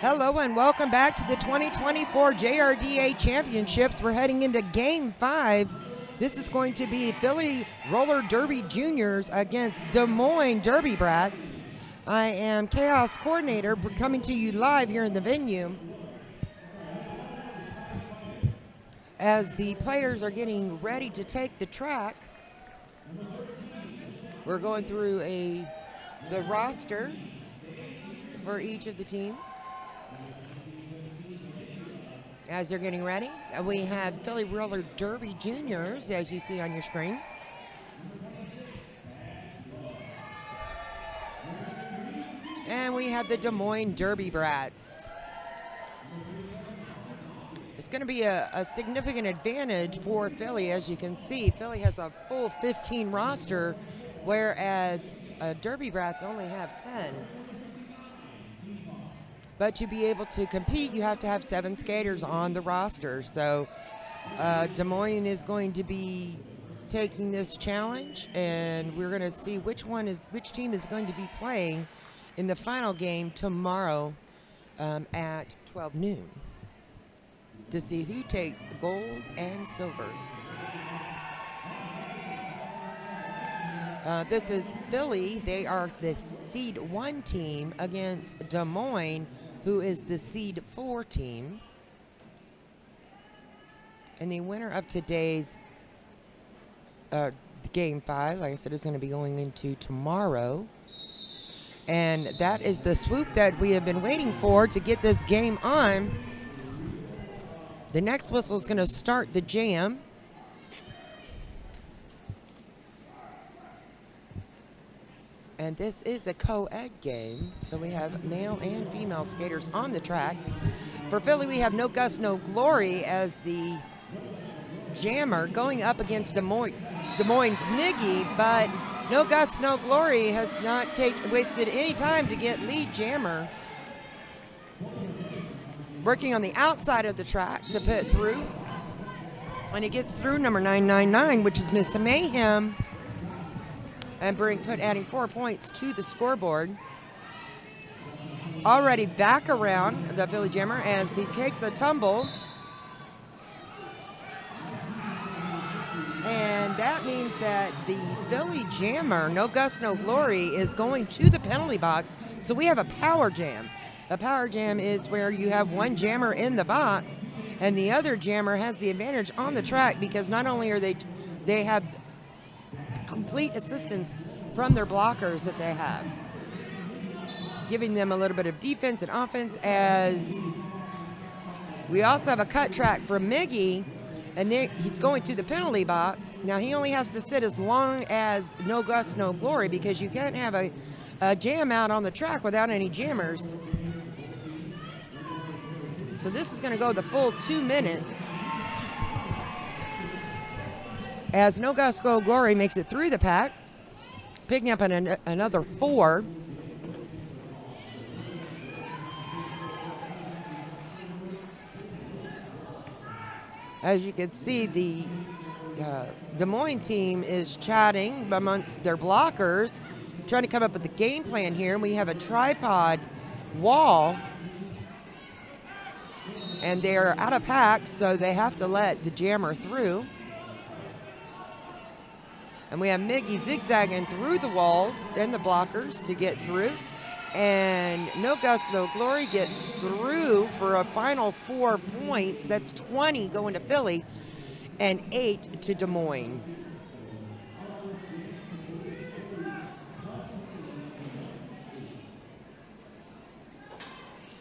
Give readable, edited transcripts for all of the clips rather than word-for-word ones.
Hello and welcome back to the 2024 JRDA Championships. We're heading into Game 5. This is going to be Philly Roller Derby Juniors against Des Moines Derby Brats. I am Chaos Coordinator coming to you live here in the venue. As the players are getting ready to take the track, we're going through the roster for each of the teams. As they're getting ready, we have Philly Roller Derby Juniors, as you see on your screen. And we have the Des Moines Derby Brats. It's going to be a significant advantage for Philly. As you can see, Philly has a full 15 roster, whereas Derby Brats only have 10. But to be able to compete, you have to have 7 skaters on the roster. So Des Moines is going to be taking this challenge, and we're going to see which team is going to be playing in the final game tomorrow at 12 noon to see who takes gold and silver. This is Philly. They are the seed 1 team against Des Moines, who is the seed 4 team. And the winner of today's Game 5, like I said, is going to be going into tomorrow. And that is the swoop that we have been waiting for to get this game on. The next whistle is going to start the jam. And this is a co-ed game, so we have male and female skaters on the track. For Philly, we have No Gust, No Glory as the jammer going up against Des Moines' Miggy, but No Gust, No Glory has not wasted any time to get lead jammer. Working on the outside of the track to put through. When he gets through, number 999, which is Miss Mayhem, and adding 4 points to the scoreboard. Already back around the Philly jammer as he takes a tumble. And that means that the Philly jammer, No Gust, No Glory, is going to the penalty box. So we have a power jam. A power jam is where you have one jammer in the box and the other jammer has the advantage on the track, because not only are they have complete assistance from their blockers that they have, giving them a little bit of defense and offense, as we also have a cut track for Miggy, and then he's going to the penalty box. Now he only has to sit as long as No Gust, No Glory, because you can't have a jam out on the track without any jammers. So this is going to go the full 2 minutes, as No Gust, No Glory makes it through the pack, picking up another 4. As you can see, the Des Moines team is chatting amongst their blockers, trying to come up with the game plan here. We have a tripod wall, and they're out of pack, so they have to let the jammer through. And we have Miggy zigzagging through the walls and the blockers to get through. And No Gust, No Glory gets through for a final 4 points. That's 20 going to Philly and 8 to Des Moines.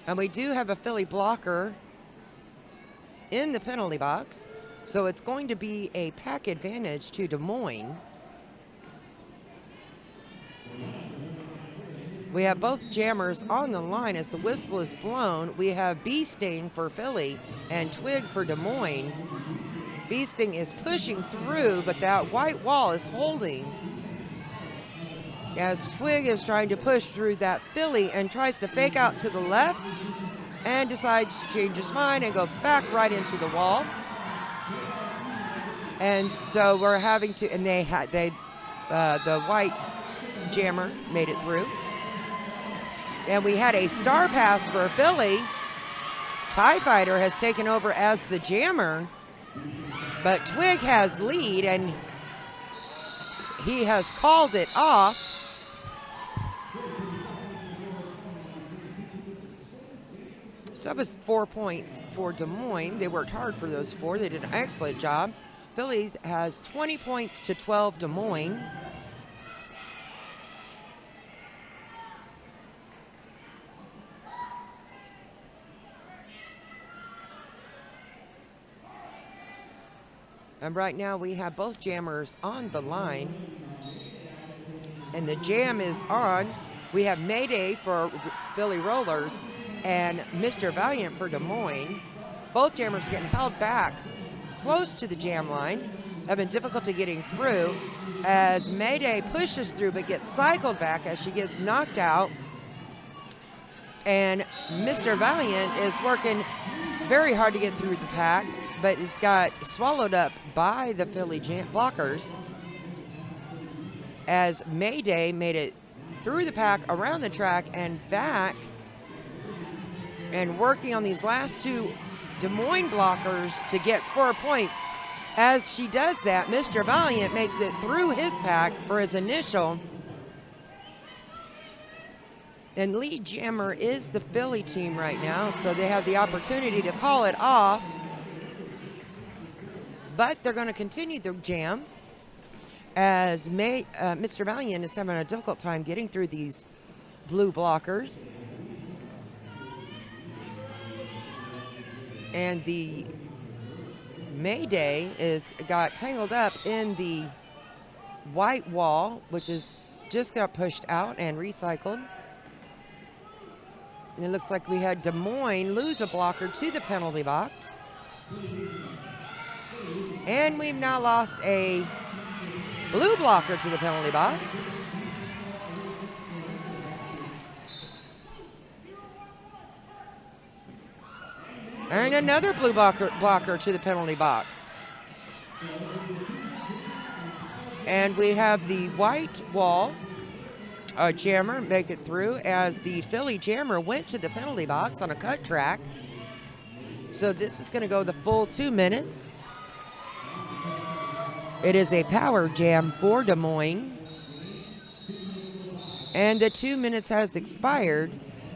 And we do have a Philly blocker in the penalty box, so it's going to be a pack advantage to Des Moines. We have both jammers on the line as the whistle is blown. We have Bee Sting for Philly and Twig for Des Moines. Bee Sting is pushing through, but that white wall is holding, as Twig is trying to push through that Philly and tries to fake out to the left and decides to change his mind and go back right into the wall. And so we're having to, and the white jammer made it through. And we had a star pass for Philly. TIE Fighter has taken over as the jammer, but Twig has lead, and he has called it off. So that was 4 points for Des Moines. They worked hard for those 4. They did an excellent job. Philly has 20 points to 12 Des Moines. And right now we have both jammers on the line. And the jam is on. We have Mayday for Philly Rollers and Mr. Valiant for Des Moines. Both jammers are getting held back close to the jam line, having difficulty getting through as Mayday pushes through but gets cycled back as she gets knocked out. And Mr. Valiant is working very hard to get through the pack, but it's got swallowed up by the Philly blockers as Mayday made it through the pack, around the track, and back, and working on these last 2 Des Moines blockers to get 4 points. As she does that, Mr. Valiant makes it through his pack for his initial. And lead jammer is the Philly team right now, so they have the opportunity to call it off. But they're going to continue the jam as Mr. Valiant is having a difficult time getting through these blue blockers. And the Mayday got tangled up in the white wall, which is just got pushed out and recycled. And it looks like we had Des Moines lose a blocker to the penalty box. And we've now lost a blue blocker to the penalty box. And another blue blocker to the penalty box. And we have the white wall jammer make it through as the Philly jammer went to the penalty box on a cut track. So this is going to go the full 2 minutes. It is a power jam for Des Moines. And the 2 minutes has expired.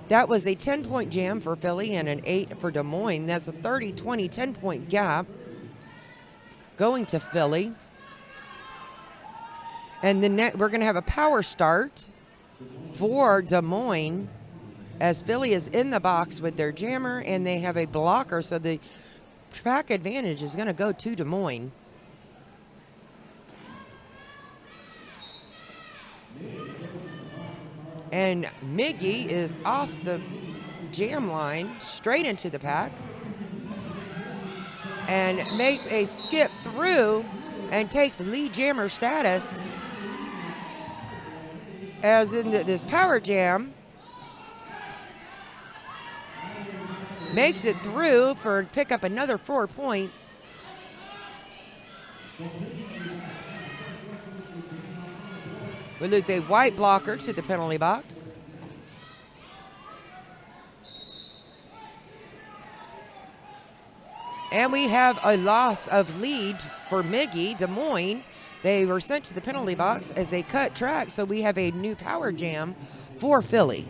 That was a 10-point jam for Philly and an 8 for Des Moines. That's a 30-20 10-point gap going to Philly. And we're going to have a power start for Des Moines as Philly is in the box with their jammer and they have a blocker. So the track advantage is going to go to Des Moines. And Miggy is off the jam line, straight into the pack, and makes a skip through and takes lead jammer status. As in this power jam, makes it through for pick up another 4 points. We lose a white blocker to the penalty box. And we have a loss of lead for Miggy. Des Moines, they were sent to the penalty box as a cut track, so we have a new power jam for Philly.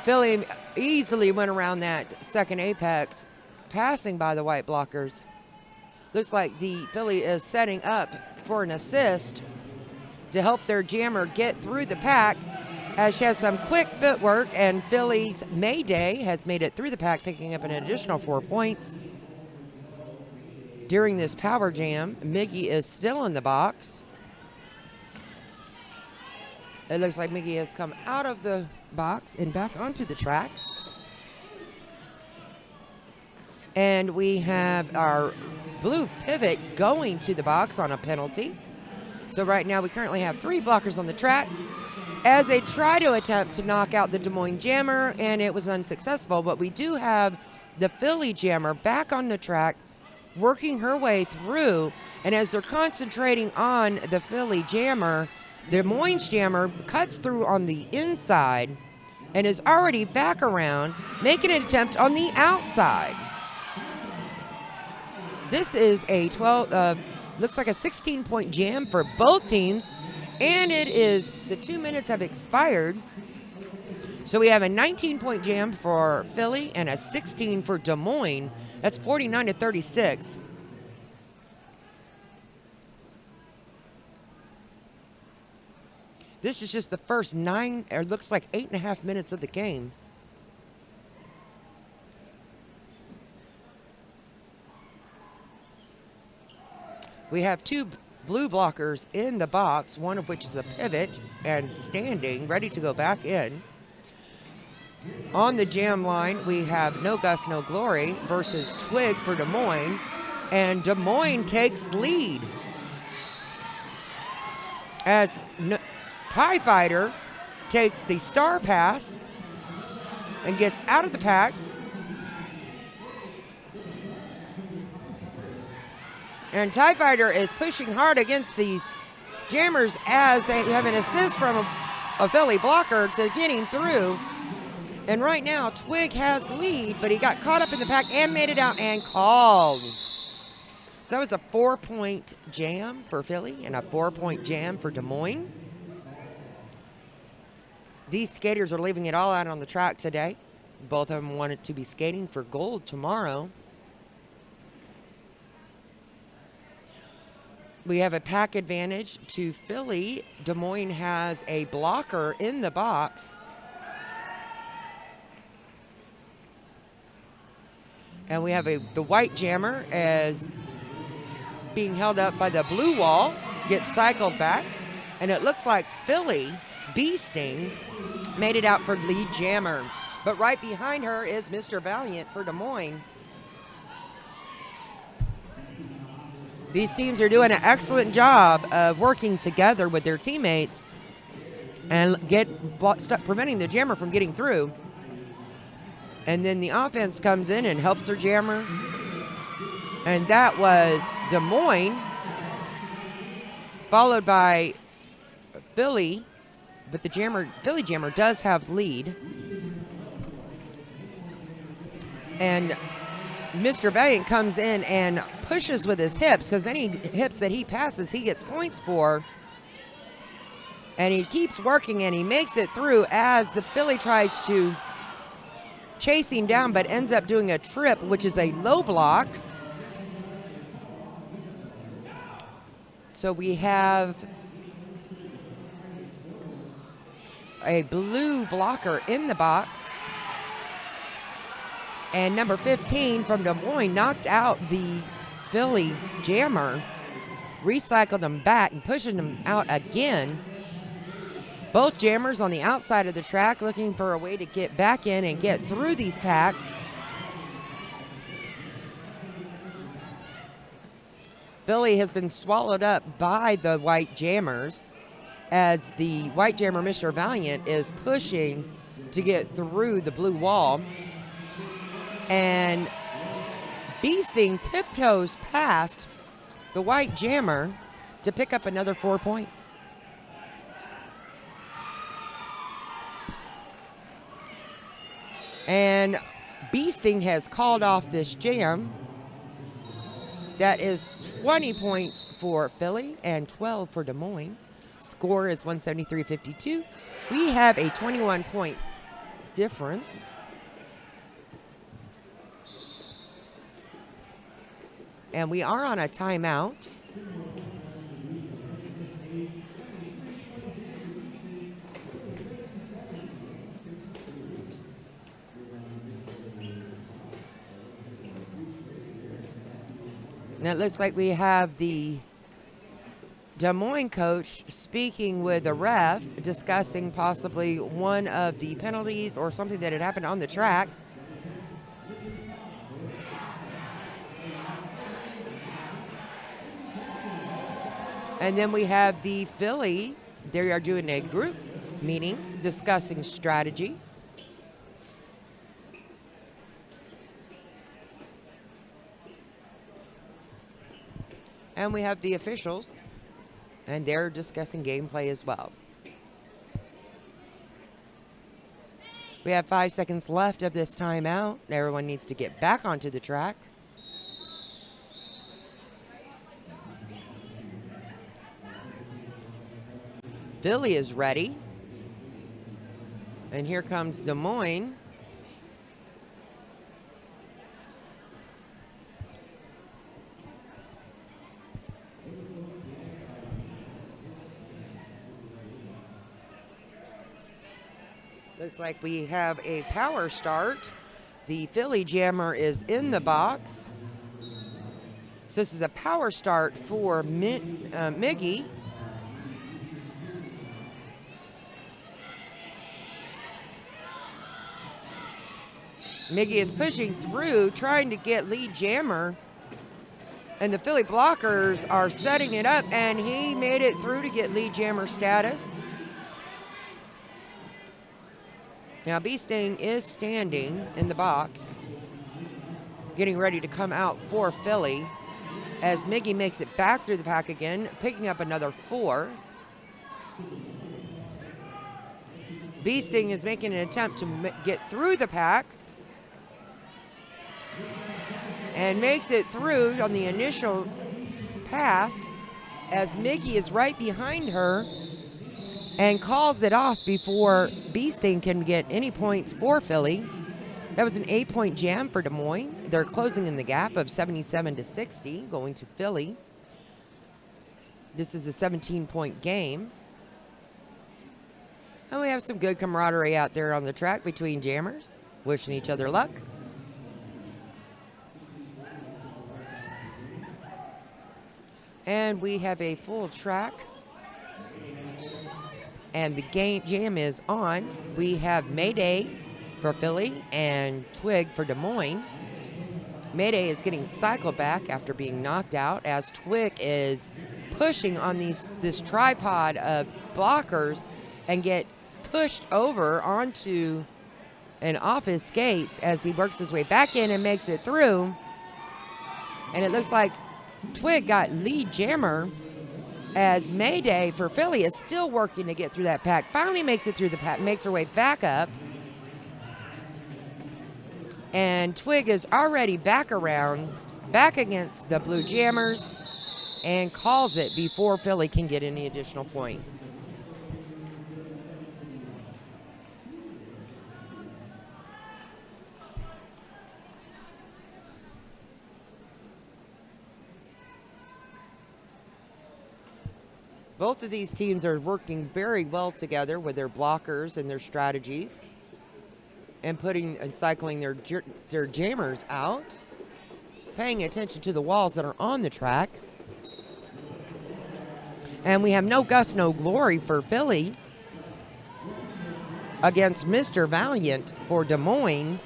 Philly easily went around that second apex, passing by the white blockers. Looks like the Philly is setting up for an assist to help their jammer get through the pack as she has some quick footwork, and Philly's Mayday has made it through the pack, picking up an additional 4 points. During this power jam, Miggy is still in the box. It looks like Miggy has come out of the box and back onto the track. And we have our blue pivot going to the box on a penalty. So right now we currently have 3 blockers on the track as they try to attempt to knock out the Des Moines jammer, and it was unsuccessful. But we do have the Philly jammer back on the track, working her way through. And as they're concentrating on the Philly jammer, The Moines jammer cuts through on the inside and is already back around, making an attempt on the outside. This is a looks like a 16-point jam for both teams, and the 2 minutes have expired. So we have a 19-point jam for Philly and a 16 for Des Moines. That's 49-36. This is just the first 9, or looks like 8.5 minutes of the game. We have 2 blue blockers in the box, one of which is a pivot and standing, ready to go back in. On the jam line, we have No Gus, No Glory versus Twig for Des Moines, and Des Moines takes lead. As TIE Fighter takes the star pass and gets out of the pack. And TIE Fighter is pushing hard against these jammers as they have an assist from a Philly blocker to getting through. And right now, Twig has the lead, but he got caught up in the pack and made it out and called. So that was a 4-point jam for Philly and a 4-point jam for Des Moines. These skaters are leaving it all out on the track today. Both of them wanted to be skating for gold tomorrow. We have a pack advantage to Philly. Des Moines has a blocker in the box. And we have the white jammer as being held up by the blue wall, gets cycled back. And it looks like Philly, Beasting, made it out for lead jammer. But right behind her is Mr. Valiant for Des Moines. These teams are doing an excellent job of working together with their teammates and preventing the jammer from getting through. And then the offense comes in and helps their jammer. And that was Des Moines, followed by Philly. But the Philly jammer does have lead. And Mr. Valiant comes in and pushes with his hips, because any hips that he passes, he gets points for. And he keeps working and he makes it through as the Philly tries to chase him down, but ends up doing a trip, which is a low block. So we have a blue blocker in the box. And number 15 from Des Moines knocked out the Philly jammer, recycled him back and pushing him out again. Both jammers on the outside of the track looking for a way to get back in and get through these packs. Philly has been swallowed up by the white jammers as the white jammer, Mr. Valiant, is pushing to get through the blue wall. And Beasting tiptoes past the white jammer to pick up another 4 points. And Beasting has called off this jam. That is 20 points for Philly and 12 for Des Moines. Score is 173-52. We have a 21-point difference. And we are on a timeout. And it looks like we have the Des Moines coach speaking with the ref, discussing possibly one of the penalties or something that had happened on the track. And then we have the Philly. They are doing a group meeting discussing strategy. And we have the officials and they're discussing gameplay as well. We have 5 seconds left of this timeout. Everyone needs to get back onto the track. Philly is ready. And here comes Des Moines. Looks like we have a power start. The Philly Jammer is in the box. So this is a power start for Miggy. Miggy is pushing through, trying to get lead jammer. And the Philly blockers are setting it up, and he made it through to get lead jammer status. Now, Bee Sting is standing in the box, getting ready to come out for Philly, as Miggy makes it back through the pack again, picking up another 4. Bee Sting is making an attempt to get through the pack, and makes it through on the initial pass, as Miggy is right behind her and calls it off before Bee Sting can get any points for Philly. That was an 8-point jam for Des Moines. They're closing in the gap of 77-60, going to Philly. This is a 17-point game. And we have some good camaraderie out there on the track between jammers, wishing each other luck. And we have a full track. And the jam is on. We have Mayday for Philly and Twig for Des Moines. Mayday is getting cycled back after being knocked out, as Twig is pushing on this tripod of blockers and gets pushed over onto and off his skates as he works his way back in and makes it through. And it looks like Twig got lead jammer, as Mayday for Philly is still working to get through that pack. Finally makes it through the pack, makes her way back up. And Twig is already back against the Blue Jammers, and calls it before Philly can get any additional points. Both of these teams are working very well together with their blockers and their strategies, and cycling their jammers out, paying attention to the walls that are on the track. And we have No Gus, No Glory for Philly against Mr. Valiant for Des Moines,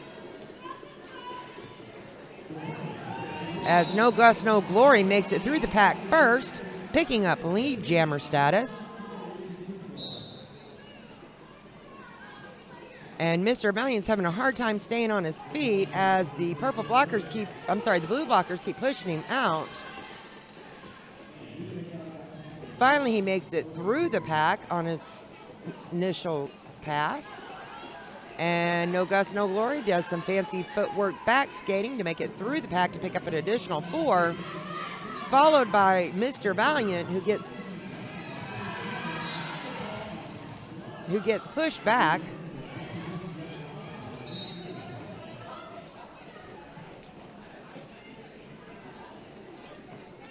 as No Gus, No Glory makes it through the pack first, picking up lead jammer status. And Mr. Valiant's having a hard time staying on his feet, as the blue blockers keep pushing him out. Finally, he makes it through the pack on his initial pass. And No Gus, No Glory does some fancy footwork back skating to make it through the pack to pick up an additional 4. Followed by Mr. Valiant, who gets pushed back.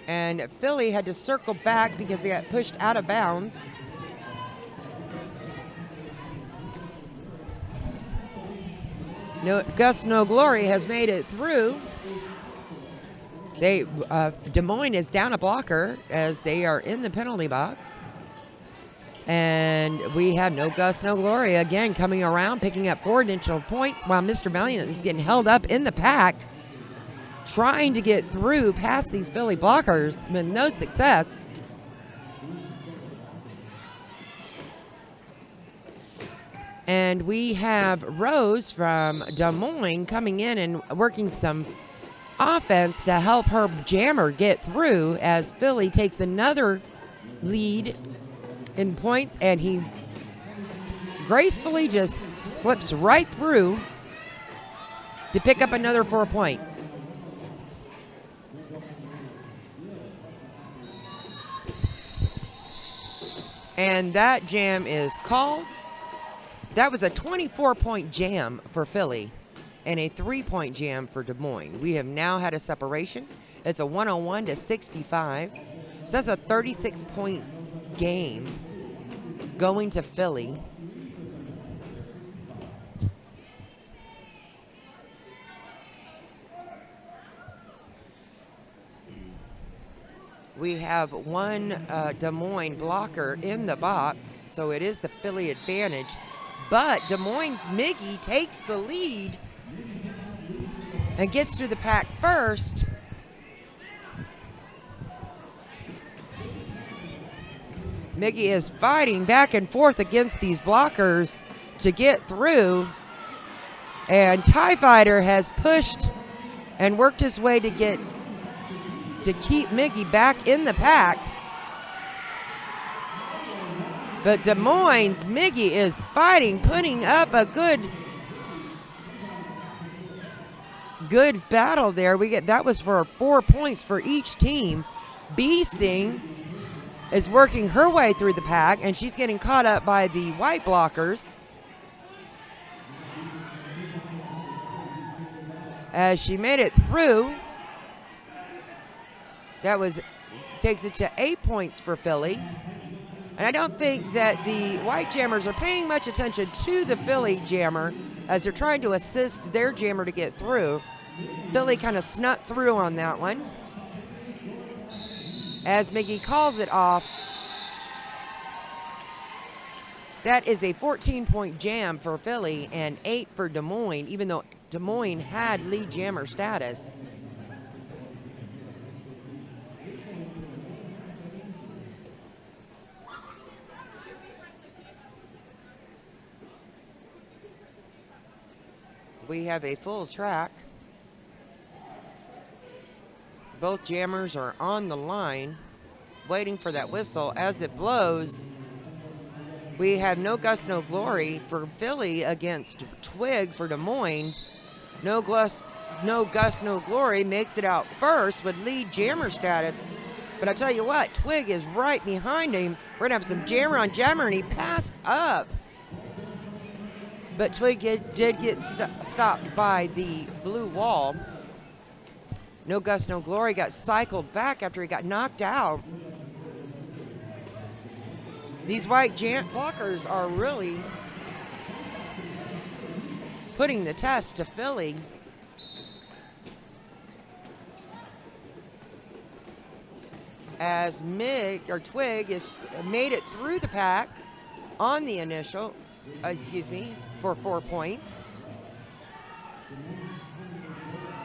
And Philly had to circle back because they got pushed out of bounds. No Gus, No Glory has made it through. Des Moines is down a blocker as they are in the penalty box. And we have No Gus, No Glory again coming around, picking up 4 additional points, while Mr. Valiant is getting held up in the pack, trying to get through past these Philly blockers with no success. And we have Rose from Des Moines coming in and working some offense to help her jammer get through, as Philly takes another lead in points, and he gracefully just slips right through to pick up another 4 points. And that jam is called. That was a 24-point jam for Philly and a 3-point jam for Des Moines. We have now had a separation. It's a 101 to 65. So that's a 36 points game going to Philly. We have one Des Moines blocker in the box, so it is the Philly advantage. But Des Moines Miggy takes the lead and gets through the pack first. Miggy is fighting back and forth against these blockers to get through. And TIE Fighter has pushed and worked his way to keep Miggy back in the pack. But Des Moines Miggy is fighting, putting up a good battle there. That was for 4 points for each team. Bee Sting is working her way through the pack, and she's getting caught up by the white blockers as she made it through. Takes it to 8 points for Philly. And I don't think that the white jammers are paying much attention to the Philly jammer as they're trying to assist their jammer to get through. Philly kind of snuck through on that one. As Miggy calls it off, that is a 14-point jam for Philly and 8 for Des Moines, even though Des Moines had lead jammer status. We have a full track. Both jammers are on the line, waiting for that whistle. As it blows, we have No Gust, No Glory for Philly against Twig for Des Moines. No Gust, No Glory makes it out first with lead jammer status. But I tell you what, Twig is right behind him. We're going to have some jammer on jammer, and he passed up. But Twig did get stopped by the blue wall. No Gust, No Glory got cycled back after he got knocked out. These white blockers are really putting the test to Philly. As Twig has made it through the pack on the initial, for 4 points.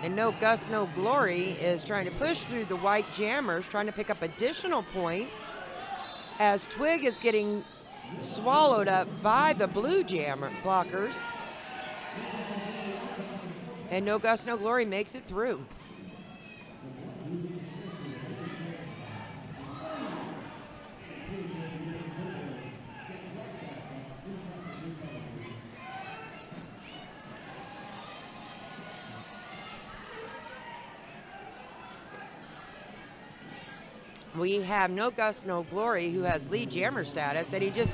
And No Gust, No Glory is trying to push through the white jammers, trying to pick up additional points as Twig is getting swallowed up by the blue jammer blockers. And No Gust, No Glory makes it through. We have No Gust, No Glory, who has lead jammer status, and he just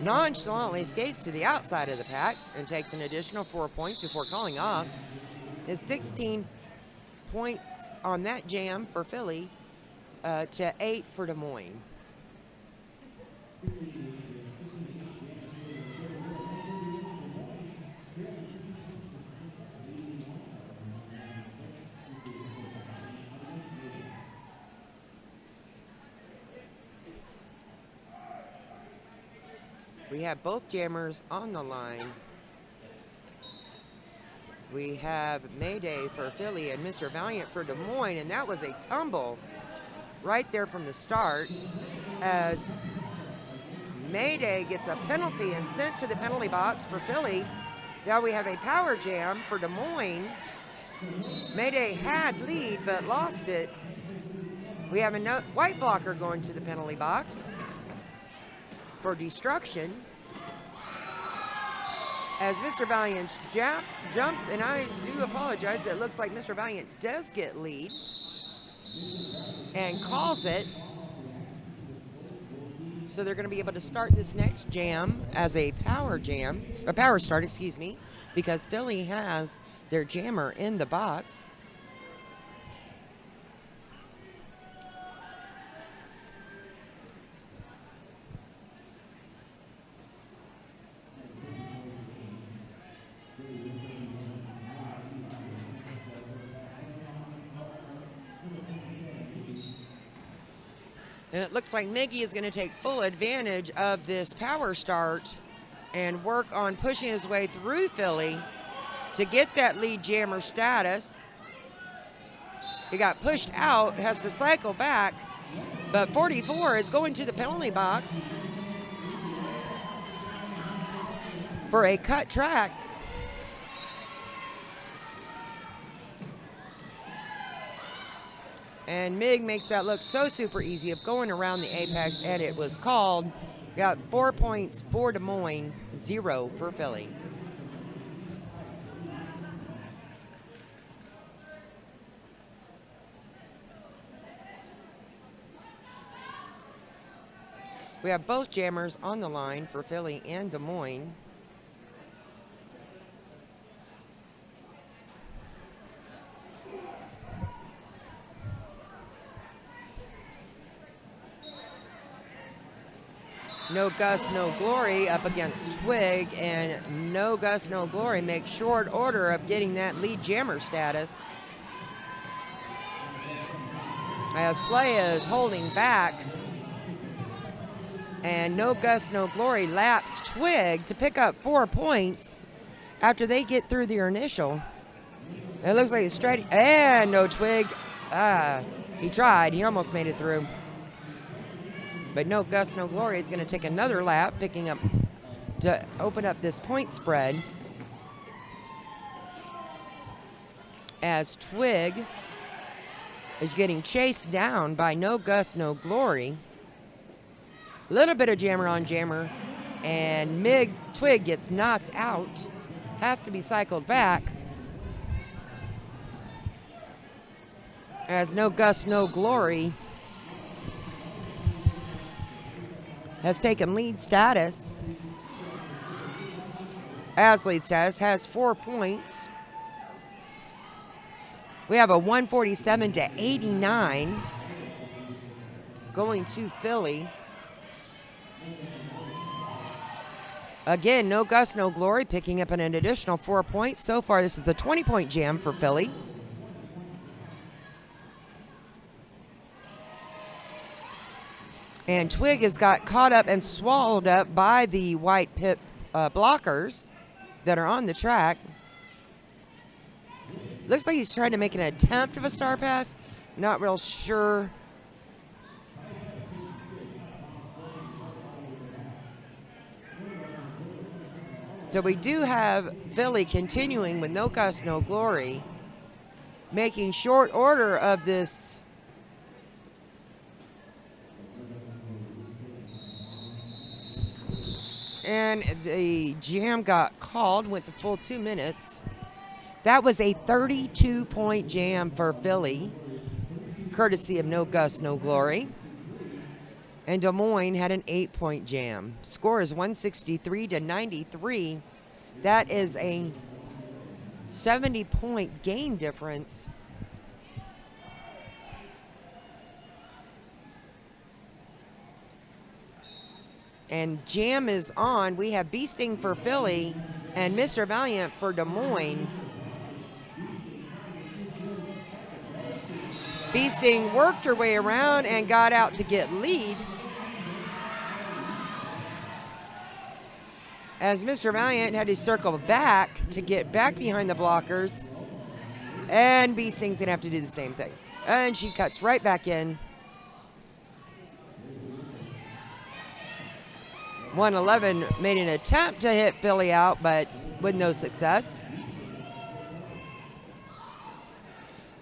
nonchalantly skates to the outside of the pack and takes an additional 4 points before calling off. Is 16 points on that jam for Philly to 8 for Des Moines. We have both jammers on the line. We have Mayday for Philly and Mr. Valiant for Des Moines, and that was a tumble right there from the start as Mayday gets a penalty and sent to the penalty box for Philly. Now we have a power jam for Des Moines. Mayday had lead but lost it We have a white blocker going to the penalty box for destruction. As Mr. Valiant jumps, and I do apologize, it looks like Mr. Valiant does get lead and calls it. So they're going to be able to start this next jam as a power start, excuse me, because Philly has their jammer in the box. And it looks like Miggy is going to take full advantage of this power start and work on pushing his way through Philly to get that lead jammer status. He got pushed out, has to cycle back, but 44 is going to the penalty box for a cut track. And Mig makes that look so super easy of going around the apex, and it was called. Got 4 points for Des Moines, 0 for Philly. We have both jammers on the line for Philly and Des Moines. No Gus, No Glory up against Twig, and No Gus, No Glory makes short order of getting that lead jammer status. As Slaya is holding back, and No Gus, No Glory laps Twig to pick up 4 points after they get through their initial. It looks like it's straight, and no Twig. He tried, he almost made it through. But No Gus, No Glory is going to take another lap, picking up to open up this point spread. As Twig is getting chased down by No Gus, No Glory. Little bit of jammer on jammer, and Twig gets knocked out, has to be cycled back. As No Gus, No Glory has taken lead status. As lead status, has 4 points. We have a 147-89 going to Philly. Again, No Gus, No Glory picking up an additional 4 points. So far, this is a 20-point jam for Philly. And Twig has got caught up and swallowed up by the white pip blockers that are on the track. Looks like he's trying to make an attempt of a star pass. Not real sure. So we do have Philly continuing with No Gus, No Glory, making short order of this and the jam got called, went the full 2 minutes. That was a 32-point jam for Philly, courtesy of No Gus, No Glory. And Des Moines had an 8-point jam. Score is 163-93. That is a 70-point gain difference. And jam is on. We have Beasting for Philly and Mr. Valiant for Des Moines. Beasting worked her way around and got out to get lead. As Mr. Valiant had to circle back to get back behind the blockers. And Beasting's gonna have to do the same thing. And she cuts right back in. 111 made an attempt to hit Philly out, but with no success.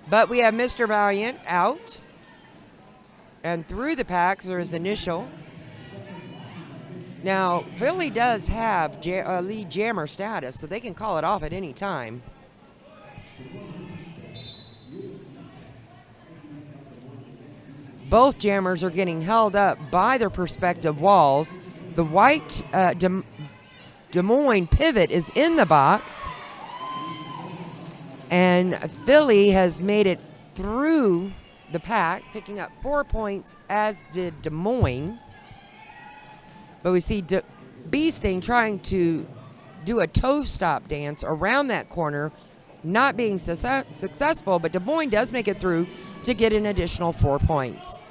But we have Mr. Valiant out. and through the pack through his initial. Now, Philly does have lead jammer status, so they can call it off at any time. Both jammers are getting held up by their respective walls. The white Des Moines pivot is in the box, and Philly has made it through the pack, picking up 4 points, as did Des Moines. But we see Bee Sting trying to do a toe stop dance around that corner, not being successful, but Des Moines does make it through to get an additional 4 points.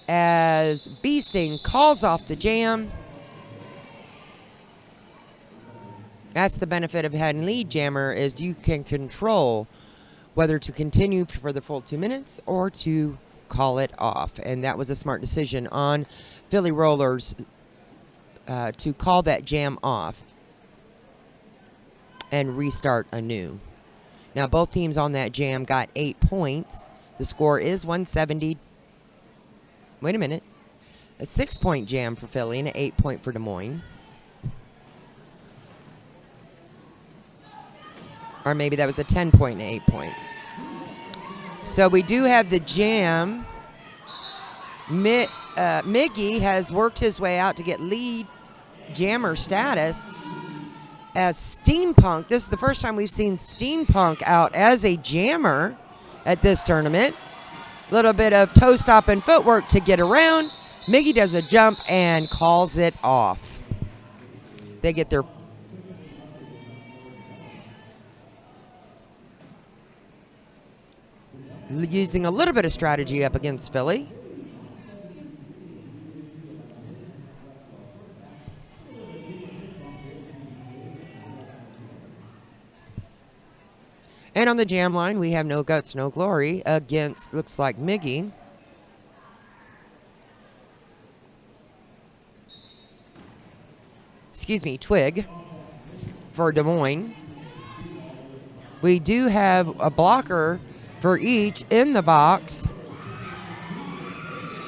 As Bee Sting calls off the jam. That's the benefit of having lead jammer, is you can control whether to continue for the full 2 minutes or to call it off. And that was a smart decision on Philly Rollers to call that jam off and restart anew. Now, both teams on that jam got 8 points. The score is 170. Wait a minute. A 6-point jam for Philly and an 8-point for Des Moines. Or maybe that was a 10-point and an 8-point. So we do have the jam. Miggy has worked his way out to get lead jammer status as Steampunk. This is the first time we've seen Steampunk out as a jammer at this tournament. A little bit of toe stop and footwork to get around. Miggy does a jump and calls it off. They get their using a little bit of strategy up against Philly. And on the jam line, we have No Guts, No Glory against, looks like, Miggy. Excuse me, Twig for Des Moines. We do have a blocker for each in the box.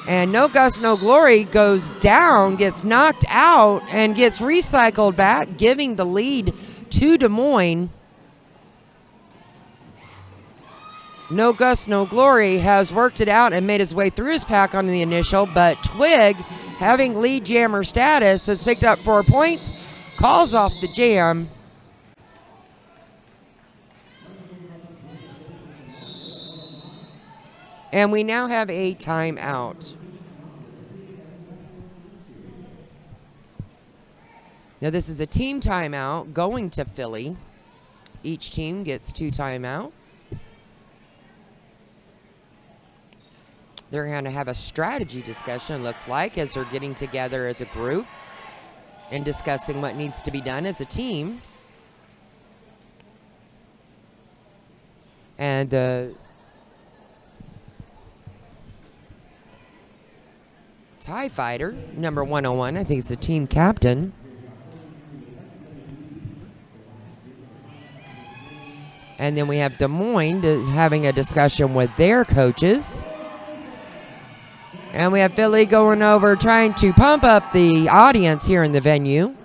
And No Guts, No Glory goes down, gets knocked out, and gets recycled back, giving the lead to Des Moines. No Guts, No Glory has worked it out and made his way through his pack on the initial, but Twig, having lead jammer status, has picked up 4 points, calls off the jam. And we now have a timeout. Now this is a team timeout going to Philly. Each team gets 2 timeouts. They're going to have a strategy discussion, looks like, as they're getting together as a group and discussing what needs to be done as a team. And the TIE Fighter, number 101, I think he's the team captain. And then we have Des Moines having a discussion with their coaches. And we have Philly going over trying to pump up the audience here in the venue.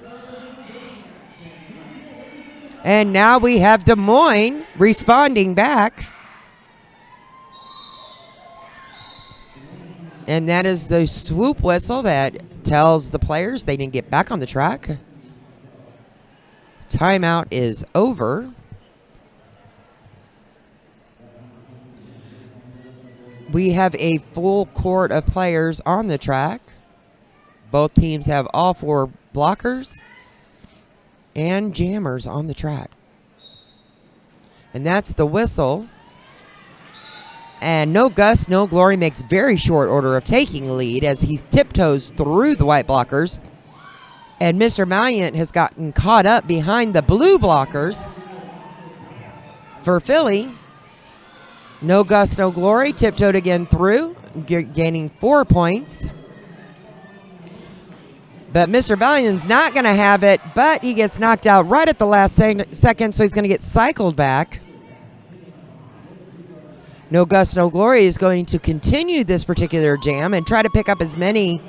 And now we have Des Moines responding back. And that is the swoop whistle that tells the players they didn't get back on the track. Timeout is over. We have a full court of players on the track. Both teams have all 4 blockers and jammers on the track. And that's the whistle. And No Guts, No Glory makes very short order of taking lead as he tiptoes through the white blockers. And Mr. Valiant has gotten caught up behind the blue blockers. For Philly, No Guts, No Glory tiptoed again through, gaining 4 points. But Mr. Valiant's not going to have it, but he gets knocked out right at the last second, so he's going to get cycled back. No Gust, No Glory is going to continue this particular jam and try to pick up as many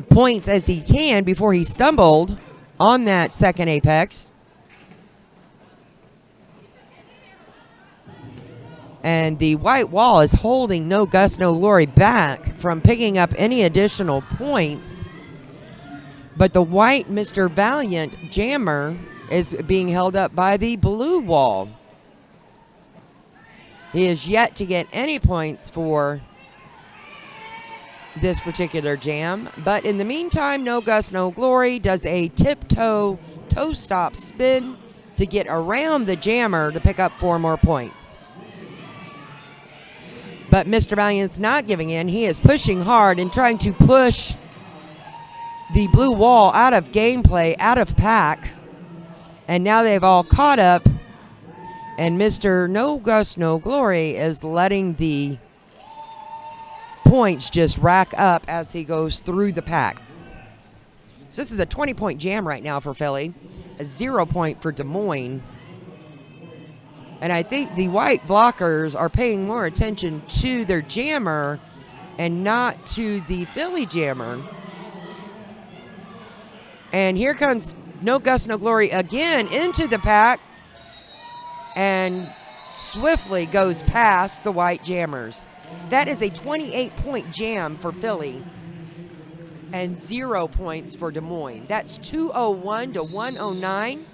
points as he can before he stumbled on that second apex. And the white wall is holding No Gust, No Glory back from picking up any additional points. But the white Mr. Valiant jammer is being held up by the blue wall. He is yet to get any points for this particular jam. But in the meantime, No Gust, No Glory does a tiptoe toe stop spin to get around the jammer to pick up 4 more points. But Mr. Valiant's not giving in. He is pushing hard and trying to push the blue wall out of gameplay, out of pack. And now they've all caught up. And Mr. No Gust, No Glory is letting the points just rack up as he goes through the pack. So this is a 20-point jam right now for Philly, a 0 point for Des Moines. And I think the white blockers are paying more attention to their jammer and not to the Philly jammer. And here comes No Gust, No Glory again into the pack and swiftly goes past the white jammers. That is a 28-point jam for Philly and 0 points for Des Moines. That's 201 to 109.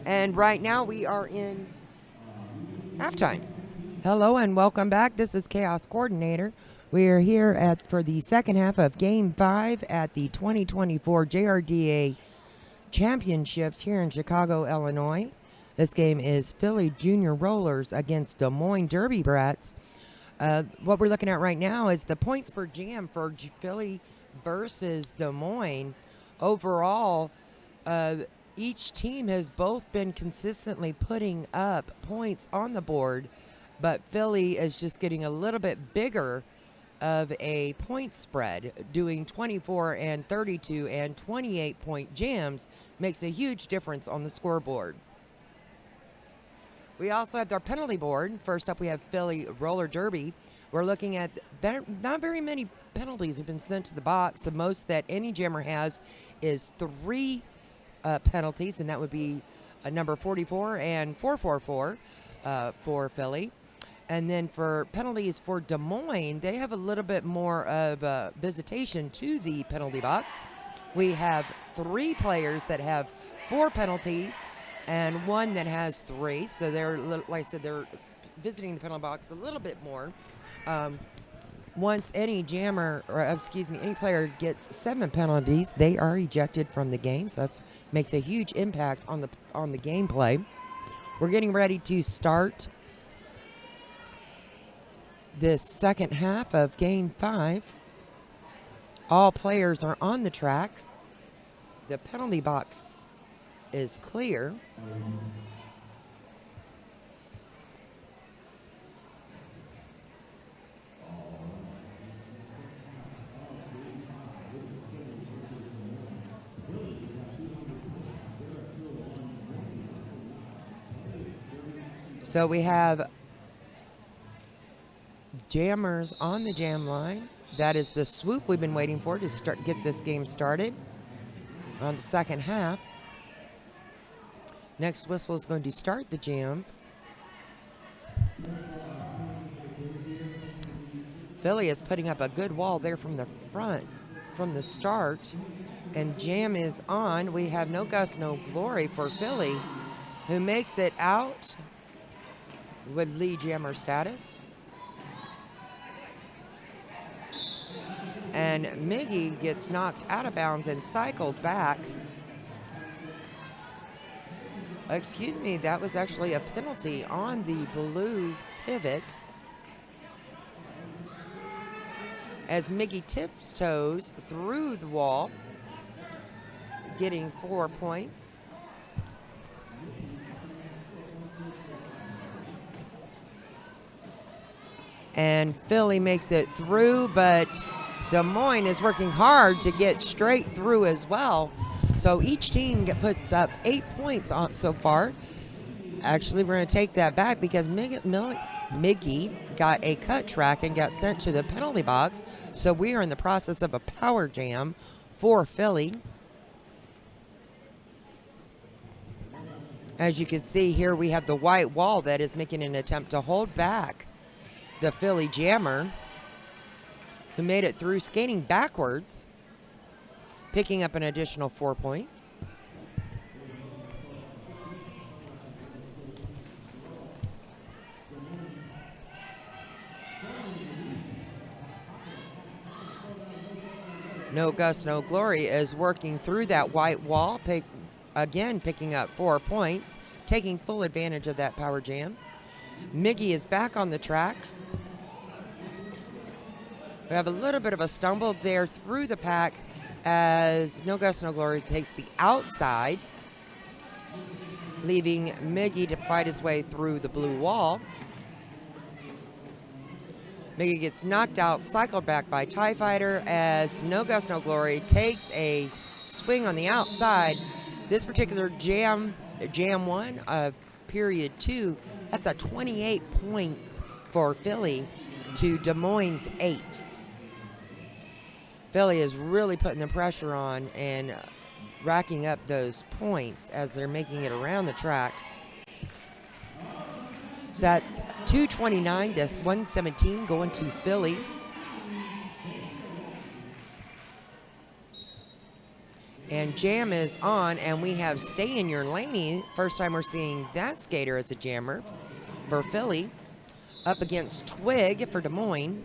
And right now we are in halftime. Hello and welcome back. This is Chaos Coordinator. We are here for the second half of Game 5 at the 2024 JRDA Championships here in Chicago, Illinois. This game is Philly Junior Rollers against Des Moines Derby Brats. What we're looking at right now is the points per jam for Philly versus Des Moines. Overall, each team has both been consistently putting up points on the board, but Philly is just getting a little bit bigger of a point spread. Doing 24 and 32 and 28-point jams makes a huge difference on the scoreboard. We also have our penalty board. First up, we have Philly Roller Derby. We're looking at not very many penalties have been sent to the box. The most that any jammer has is 3 penalties, and that would be number 44 and 444 for Philly. And then for penalties for Des Moines, they have a little bit more of visitation to the penalty box. We have 3 players that have 4 penalties and 1 that has 3. So they're, like I said, they're visiting the penalty box a little bit more. Once any jammer, or any player gets 7 penalties, they are ejected from the game. So that makes a huge impact on the gameplay. We're getting ready to start this second half of Game 5. All players are on the track. The penalty box is clear. So we have jammers on the jam line. That is the swoop we've been waiting for to get this game started on the second half. Next whistle is going to start the jam. Philly is putting up a good wall there from the front, from the start, and jam is on. We have No Gust, No Glory for Philly, who makes it out with lead jammer status. And Miggy gets knocked out of bounds and cycled back. Excuse me, that was actually a penalty on the blue pivot, as Miggy tiptoes through the wall, getting 4 points. And Philly makes it through, but Des Moines is working hard to get straight through as well. So each team puts up 8 points on so far. Actually, we're going to take that back because Miggy got a cut track and got sent to the penalty box. So we are in the process of a power jam for Philly. As you can see here, we have the white wall that is making an attempt to hold back the Philly jammer, who made it through skating backwards, picking up an additional 4 points. No Gus, No Glory is working through that white wall, picking up 4 points, taking full advantage of that power jam. Miggy is back on the track. We have a little bit of a stumble there through the pack as No Gus, No Glory takes the outside, leaving Miggy to fight his way through the blue wall. Miggy gets knocked out, cycled back by TIE Fighter as No Gus, No Glory takes a swing on the outside. This particular jam 1 of period 2, that's a 28 points for Philly to Des Moines 8. Philly is really putting the pressure on and racking up those points as they're making it around the track. So that's 229 to 117 going to Philly. And jam is on, and we have Stay in Your Laney. First time we're seeing that skater as a jammer for Philly. Up against Twig for Des Moines.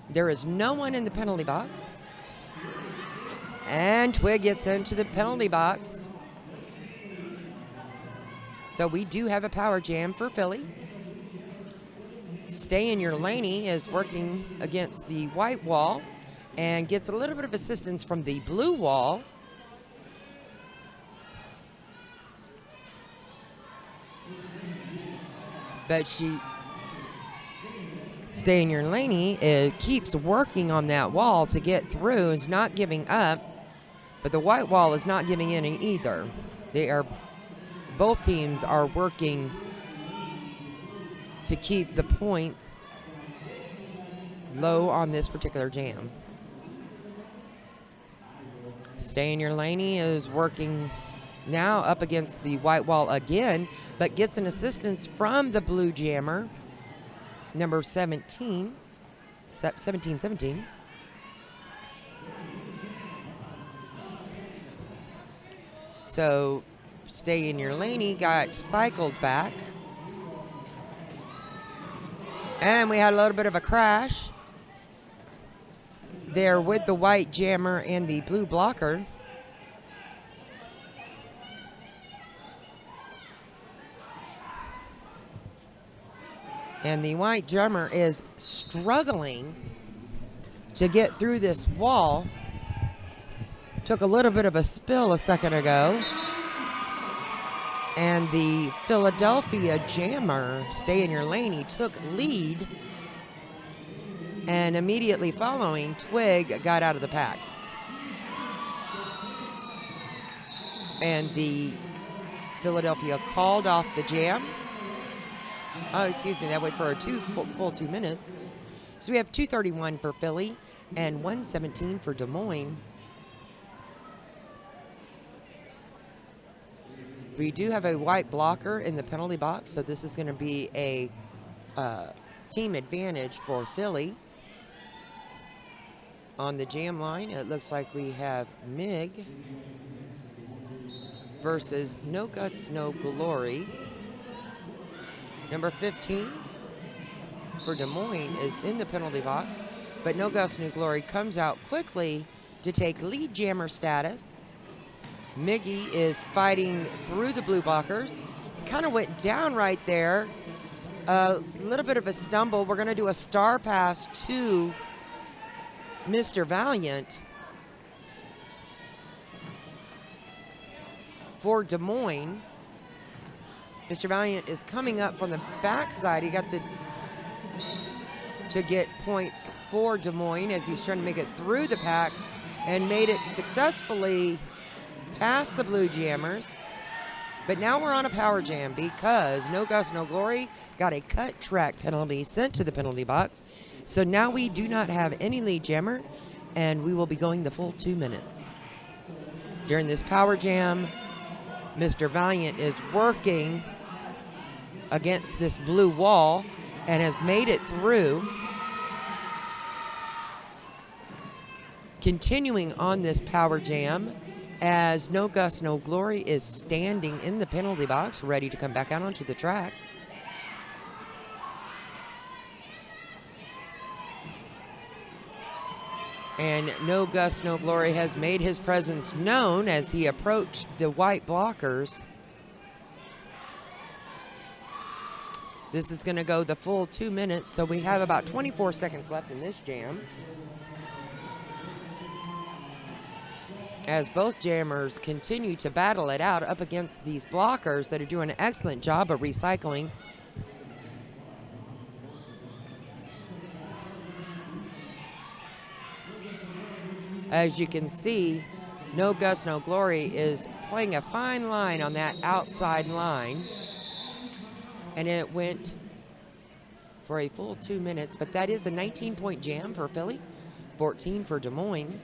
There is no one in the penalty box. And Twig gets into the penalty box. So we do have a power jam for Philly. Stay in Your Laney is working against the white wall and gets a little bit of assistance from the blue wall. But Stay in Your Laney keeps working on that wall to get through. It's not giving up, but the white wall is not giving in either. Both teams are working to keep the points low on this particular jam. Stay in Your Laney is working now up against the white wall again, but gets an assistance from the blue jammer, number 17. So Stay in Your Laney got cycled back. And we had a little bit of a crash there with the white jammer and the blue blocker. And the white jammer is struggling to get through this wall. Took a little bit of a spill a second ago. And the Philadelphia jammer, Stay in Your Laney, took lead. And immediately following, Twig got out of the pack. And the Philadelphia called off the jam. Oh, excuse me, that went for a full 2 minutes. So we have 2:31 for Philly and 1:17 for Des Moines. We do have a white blocker in the penalty box, so this is going to be a team advantage for Philly. On the jam line, it looks like we have Mig versus No Guts, No Glory. Number 15 for Des Moines is in the penalty box, but No Guts, No Glory comes out quickly to take lead jammer status. Miggy is fighting through the blue blockers. Kind of went down right there. A little bit of a stumble. We're going to do a star pass to Mr. Valiant for Des Moines. Mr. Valiant is coming up from the backside. He got to get points for Des Moines as he's trying to make it through the pack and made it successfully past the blue jammers. But now we're on a power jam because No Gus, No Glory got a cut track penalty sent to the penalty box. So now we do not have any lead jammer, and we will be going the full 2 minutes. During this power jam, Mr. Valiant is working against this blue wall and has made it through. Continuing on this power jam, as No Gus, No Glory is standing in the penalty box, ready to come back out onto the track. And No Gus, No Glory has made his presence known as he approached the white blockers. This is going to go the full 2 minutes, so we have about 24 seconds left in this jam. As both jammers continue to battle it out up against these blockers that are doing an excellent job of recycling. As you can see, No Gus, No Glory is playing a fine line on that outside line. And it went for a full 2 minutes, but that is a 19-point jam for Philly, 14 for Des Moines.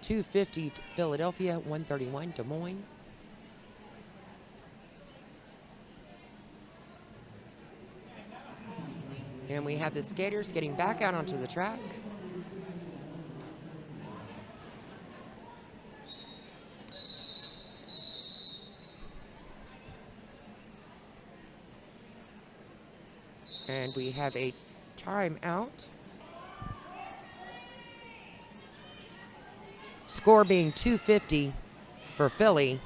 250 Philadelphia, 131 Des Moines. And we have the skaters getting back out onto the track. And we have a timeout. Score being 250 for Philly,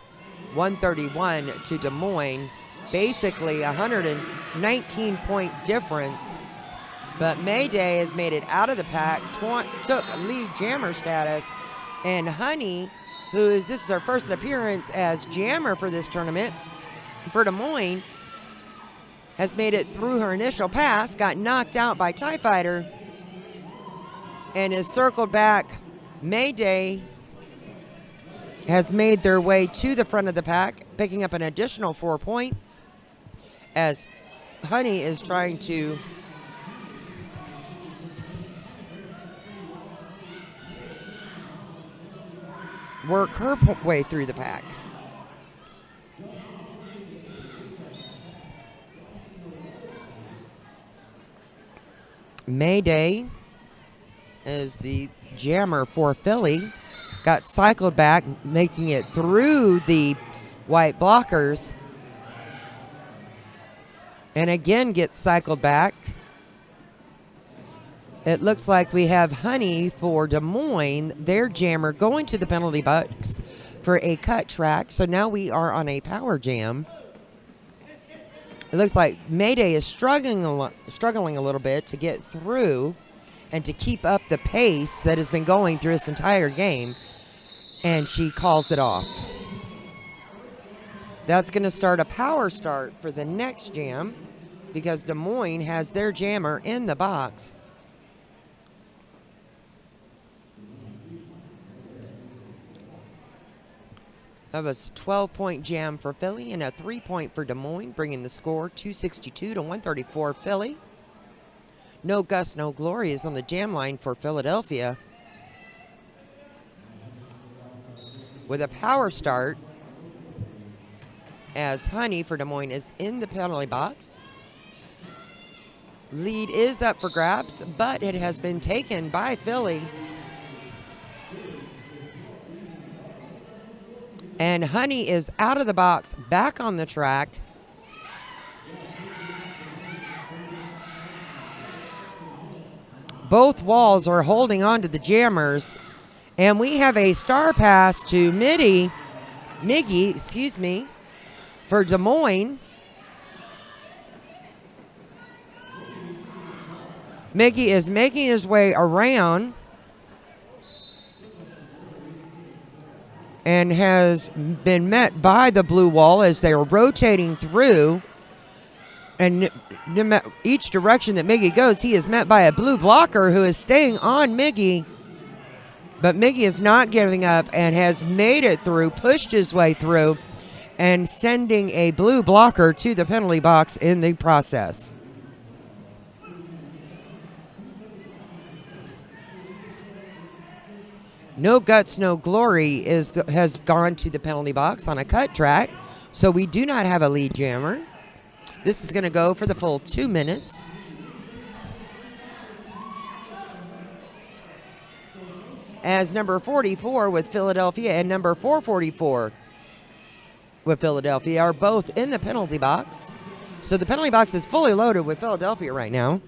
131 to Des Moines. Basically a 119-point difference. But Mayday has made it out of the pack, took lead jammer status. And Honey, this is her first appearance as jammer for this tournament for Des Moines, has made it through her initial pass, got knocked out by TIE Fighter, and is circled back. Mayday has made their way to the front of the pack, picking up an additional 4 points, as Honey is trying to work her way through the pack. Mayday is the jammer for Philly. Got cycled back, making it through the white blockers. And again gets cycled back. It looks like we have Honey for Des Moines, their jammer, going to the penalty box for a cut track. So now we are on a power jam. It looks like Mayday is struggling a little bit to get through and to keep up the pace that has been going through this entire game. And she calls it off. That's going to start a power start for the next jam because Des Moines has their jammer in the box. That was a 12-point jam for Philly and a 3-point for Des Moines, bringing the score 262 to 134 Philly. No Gus, No Glory is on the jam line for Philadelphia. With a power start, as Honey for Des Moines is in the penalty box. Lead is up for grabs, but it has been taken by Philly. And Honey is out of the box, back on the track. Both walls are holding on to the jammers. And we have a star pass to Miggy, for Des Moines. Miggy is making his way around and has been met by the blue wall as they are rotating through. And each direction that Miggy goes, he is met by a blue blocker who is staying on Miggy But Miggy is not giving up and has made it through, pushed his way through, and sending a blue blocker to the penalty box in the process. No Guts, No Glory has gone to the penalty box on a cut track, so we do not have a lead jammer. This is going to go for the full 2 minutes. As number 44 with Philadelphia and number 444 with Philadelphia are both in the penalty box. So the penalty box is fully loaded with Philadelphia right now.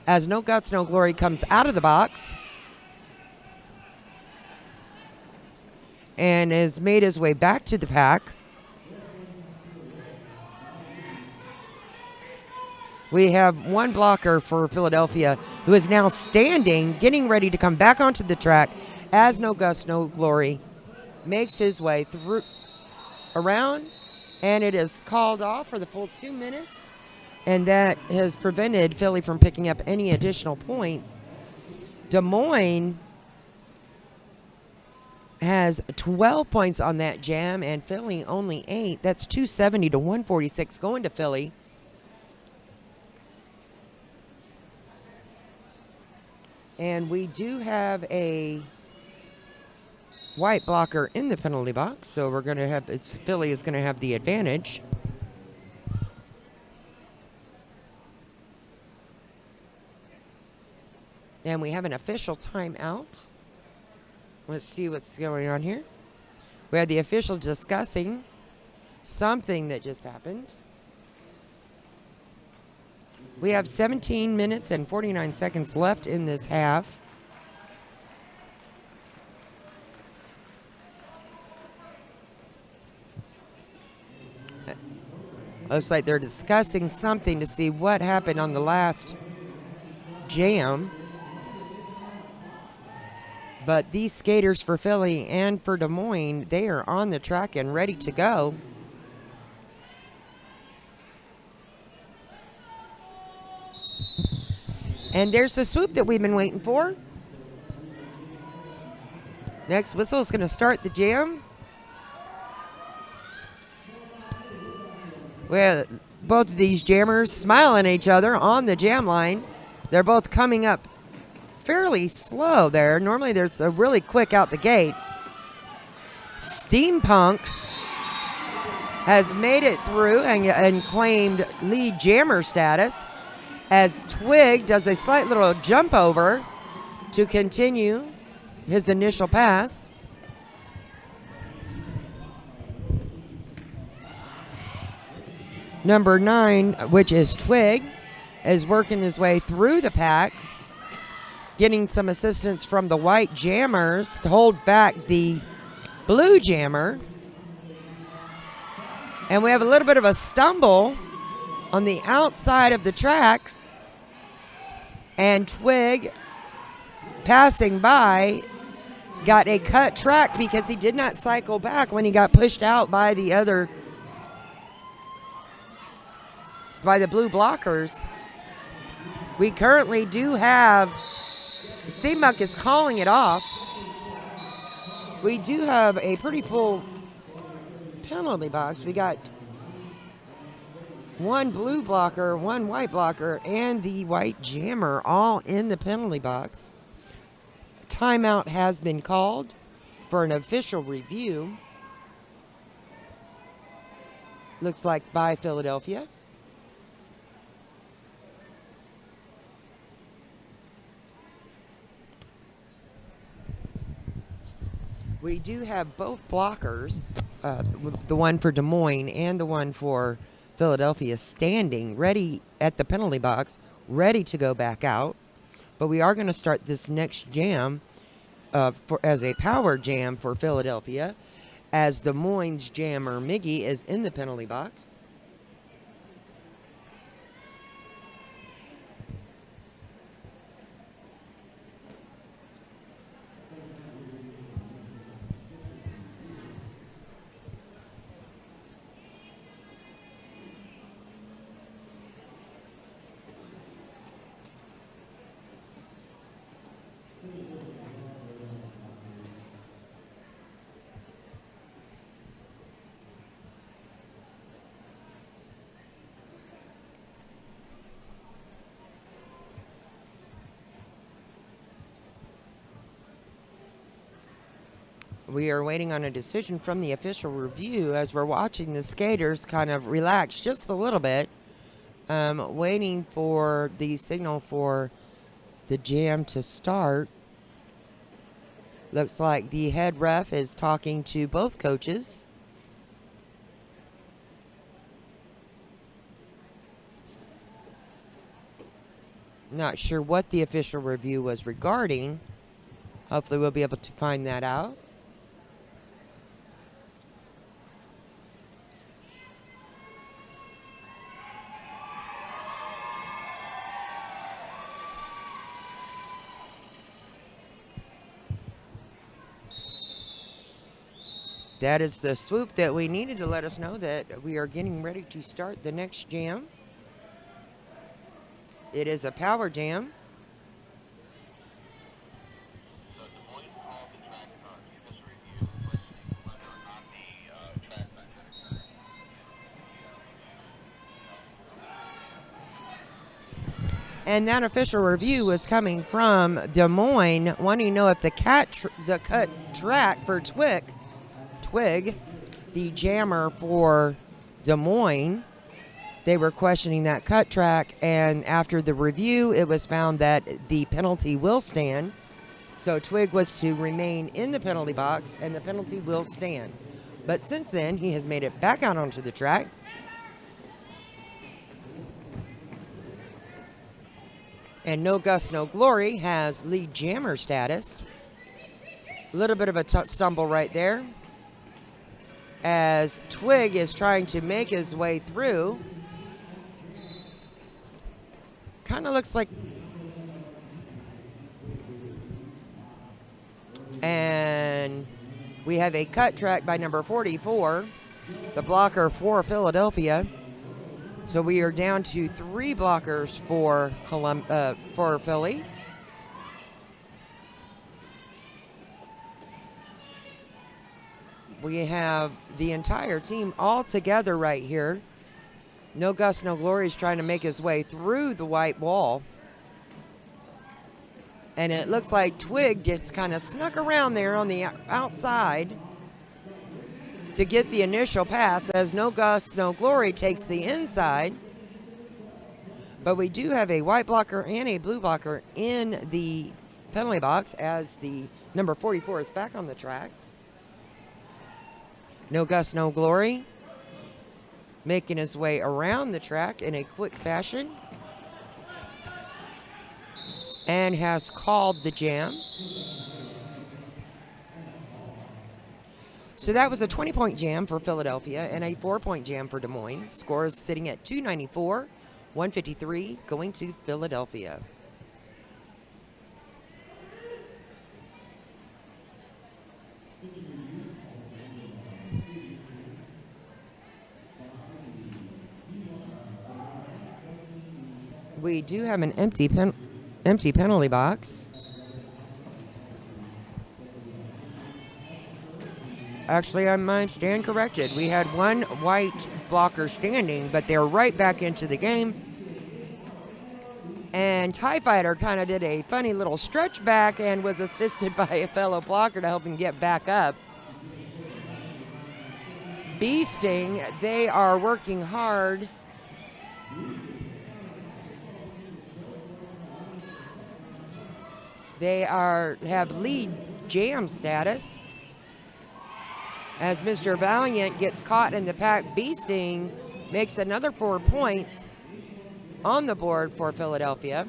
As No Guts, No Glory comes out of the box and has made his way back to the pack. We have one blocker for Philadelphia who is now standing, getting ready to come back onto the track as No Guts, No Glory makes his way through around, and it is called off for the full 2 minutes, and that has prevented Philly from picking up any additional points. Des Moines has 12 points on that jam, and Philly only 8. That's 270 to 146 going to Philly. And we do have a white blocker in the penalty box, so we're going to have Philly is going to have the advantage. And we have an official timeout. Let's see what's going on here. We have the official discussing something that just happened. We have 17 minutes and 49 seconds left in this half. Looks like they're discussing something to see what happened on the last jam. But these skaters for Philly and for Des Moines, they are on the track and ready to go. And there's the swoop that we've been waiting for. Next whistle is going to start the jam. With both of these jammers smiling at each other on the jam line. They're both coming up fairly slow there. Normally there's a really quick out the gate. Steampunk has made it through and claimed lead jammer status, as Twig does a slight little jump over to continue his initial pass. Number 9, which is Twig, is working his way through the pack, getting some assistance from the white jammers to hold back the blue jammer. And we have a little bit of a stumble on the outside of the track, and Twig, passing by, got a cut track because he did not cycle back when he got pushed out by the blue blockers. We currently do have, Steampunk is calling it off. We do have a pretty full penalty box. We got one blue blocker, one white blocker, and the white jammer all in the penalty box. Timeout has been called for an official review. Looks like by Philadelphia. We do have both blockers, the one for Des Moines and the one for Philadelphia, standing ready at the penalty box, ready to go back out. But we are going to start this next jam as a power jam for Philadelphia, as Des Moines jammer Miggy is in the penalty box. We are waiting on a decision from the official review as we're watching the skaters kind of relax just a little bit, waiting for the signal for the jam to start. Looks like the head ref is talking to both coaches. Not sure what the official review was regarding. Hopefully we'll be able to find that out. That is the swoop that we needed to let us know that we are getting ready to start the next jam. It is a power jam. And that official review was coming from Des Moines, wanting to know if the cut track for Twig, the jammer for Des Moines, they were questioning that cut track, and after the review, it was found that the penalty will stand. So Twig was to remain in the penalty box, and the penalty will stand. But since then, he has made it back out onto the track. And No Gust, No Glory has lead jammer status. A little bit of a stumble right there, as Twig is trying to make his way through. Kind of looks like, and we have a cut track by number 44, the blocker for Philadelphia. So we are down to 3 blockers for Philly. We have the entire team all together right here. No Gust, No Glory is trying to make his way through the white wall. And it looks like Twig just kind of snuck around there on the outside to get the initial pass, as No Gust, No Glory takes the inside. But we do have a white blocker and a blue blocker in the penalty box, as the number 44 is back on the track. No Gust, No Glory making his way around the track in a quick fashion, and has called the jam. So that was a 20-point jam for Philadelphia and a 4-point jam for Des Moines. Score is sitting at 294, 153 going to Philadelphia. We do have an empty penalty box. Actually, I might stand corrected. We had one white blocker standing, but they're right back into the game. And TIE Fighter kind of did a funny little stretch back and was assisted by a fellow blocker to help him get back up. Bee Sting, they are working hard. They have lead jam status. As Mr. Valiant gets caught in the pack, Bee Sting makes another 4 points on the board for Philadelphia.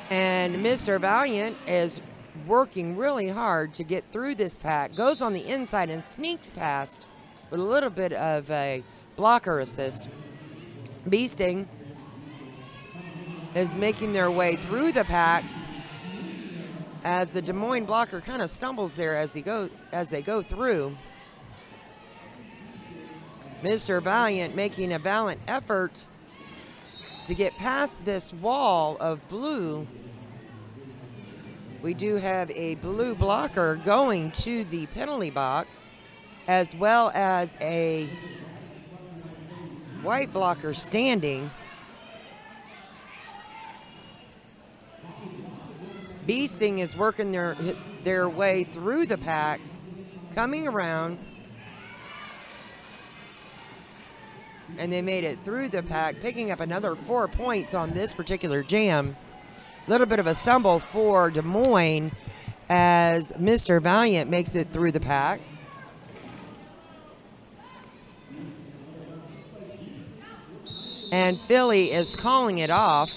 And Mr. Valiant is working really hard to get through this pack, goes on the inside and sneaks past with a little bit of a blocker assist. Bee Sting is making their way through the pack, as the Des Moines blocker kind of stumbles there as they go through. Mr. Valiant making a valiant effort to get past this wall of blue. We do have a blue blocker going to the penalty box, as well as a white blocker standing. Bee Sting is working their way through the pack, coming around, and they made it through the pack, picking up another 4 points on this particular jam. A little bit of a stumble for Des Moines as Mr. Valiant makes it through the pack. And Philly is calling it off.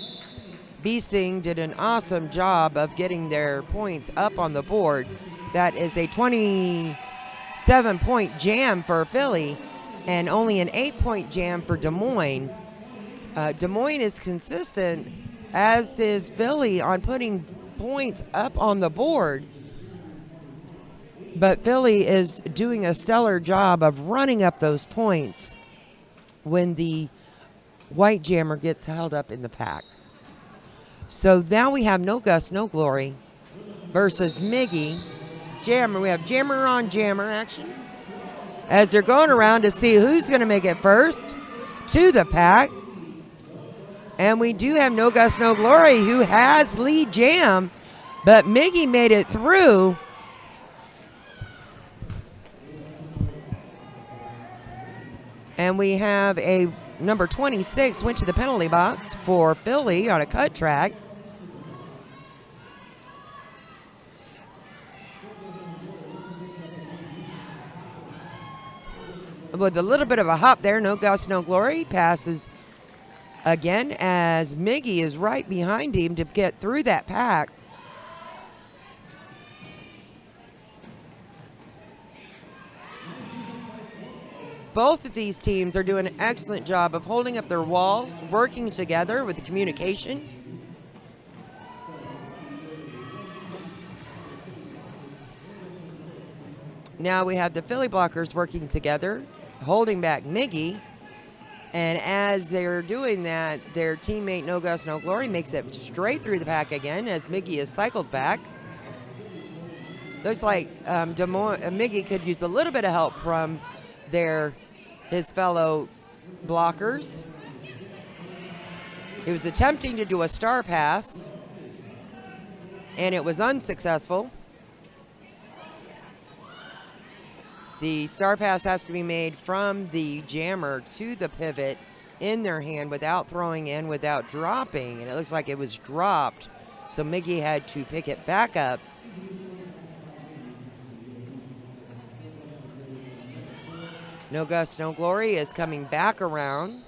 Bee Sting did an awesome job of getting their points up on the board. That is a 27-point jam for Philly and only an 8-point jam for Des Moines. Des Moines is consistent, as is Philly, on putting points up on the board. But Philly is doing a stellar job of running up those points when the white jammer gets held up in the pack. So now we have No Gust, No Glory versus Miggy. Jammer, we have jammer on jammer action as they're going around to see who's going to make it first to the pack. And we do have No Gust, No Glory, who has lead jam, but Miggy made it through. And we have a number 26 went to the penalty box for Philly on a cut track. With a little bit of a hop there, No Gust, No Glory passes again as Miggy is right behind him to get through that pack. Both of these teams are doing an excellent job of holding up their walls, working together with the communication. Now we have the Philly blockers working together, holding back Miggy. And as they're doing that, their teammate No Gust, No Glory makes it straight through the pack again as Miggy is cycled back. Looks like Miggy could use a little bit of help from his fellow blockers. He was attempting to do a star pass, and it was unsuccessful. The star pass has to be made from the jammer to the pivot in their hand without throwing in, without dropping, and it looks like it was dropped, so Miggy had to pick it back up. No Gust, No Glory is coming back around.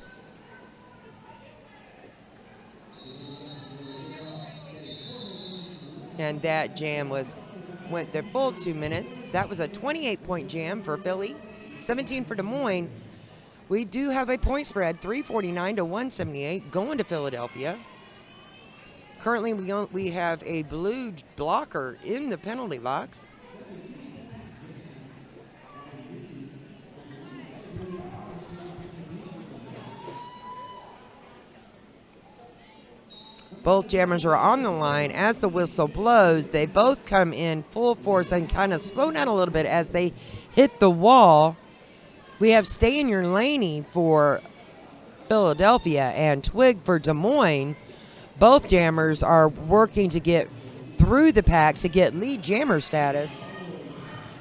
And that jam went the full 2 minutes. That was a 28-point jam for Philly, 17 for Des Moines. We do have a point spread, 349 to 178, going to Philadelphia. Currently, we have a blue blocker in the penalty box. Both jammers are on the line. As the whistle blows, they both come in full force and kind of slow down a little bit as they hit the wall. We have Stay in Your Laney for Philadelphia and Twig for Des Moines. Both jammers are working to get through the pack to get lead jammer status.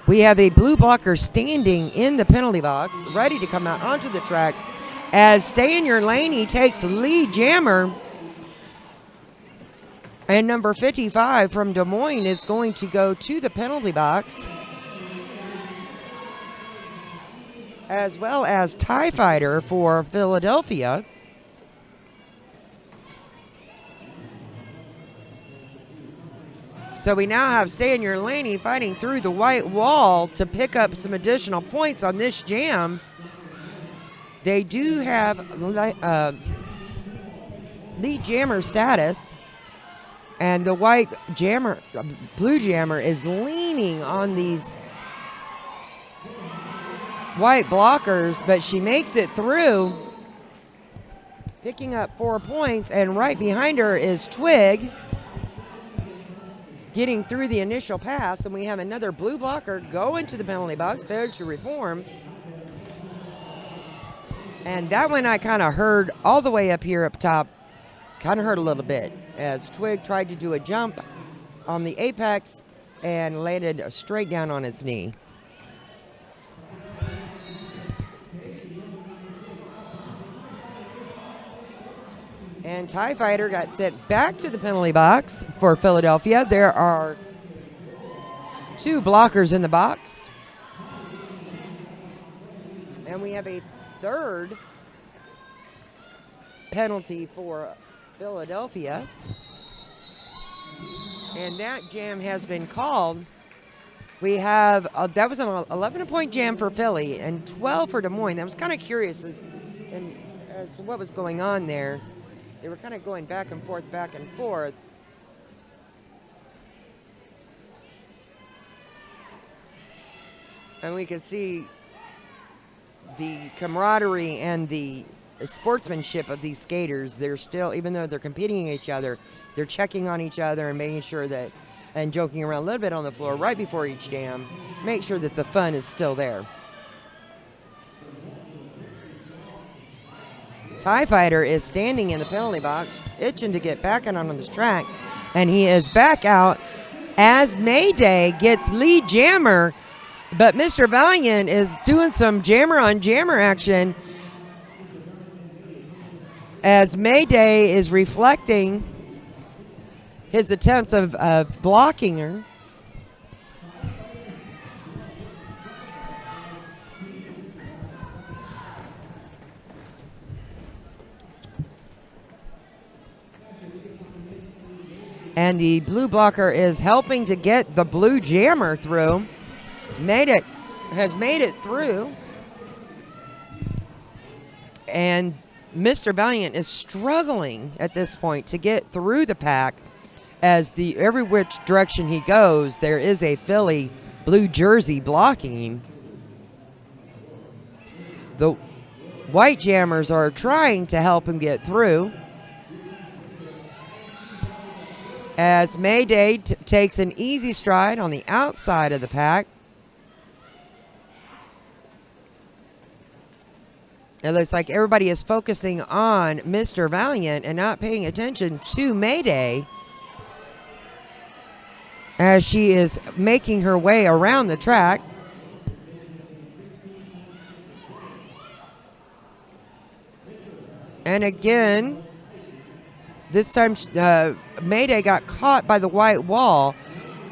We have a blue blocker standing in the penalty box, ready to come out onto the track as Stay in Your Laney takes lead jammer. And number 55 from Des Moines is going to go to the penalty box, as well as TIE Fighter for Philadelphia. So we now have Stay in Your Laney fighting through the white wall to pick up some additional points on this jam. They do have lead jammer status. And the blue jammer is leaning on these white blockers, but she makes it through, picking up 4 points, and right behind her is Twig, getting through the initial pass, and we have another blue blocker going to the penalty box, failure to reform. And that one I kind of heard all the way up here up top, kind of hurt a little bit as Twig tried to do a jump on the apex and landed straight down on its knee. And TIE Fighter got sent back to the penalty box for Philadelphia. There are 2 blockers in the box. And we have a 3rd penalty for Philadelphia. And that jam has been called. We have, that was an 11-point jam for Philly and 12 for Des Moines. I was kind of curious as to what was going on there. They were kind of going back and forth, back and forth. And we could see the camaraderie and the sportsmanship of these skaters. They're still, even though they're competing against each other, they're checking on each other and making sure that, and joking around a little bit on the floor right before each jam, make sure that the fun is still there. TIE Fighter is standing in the penalty box, itching to get back on this track, and he is back out as Mayday gets lead jammer, but Mr. Valiant is doing some jammer on jammer action as Mayday is reflecting his attempts of blocking her. And the blue blocker is helping to get the blue jammer through. Has made it through. And Mr. Valiant is struggling at this point to get through the pack, as every which direction he goes, there is a Philly blue jersey blocking him. The white jammers are trying to help him get through, as Mayday takes an easy stride on the outside of the pack. It looks like everybody is focusing on Mr. Valiant and not paying attention to Mayday as she is making her way around the track. And again, this time Mayday got caught by the white wall,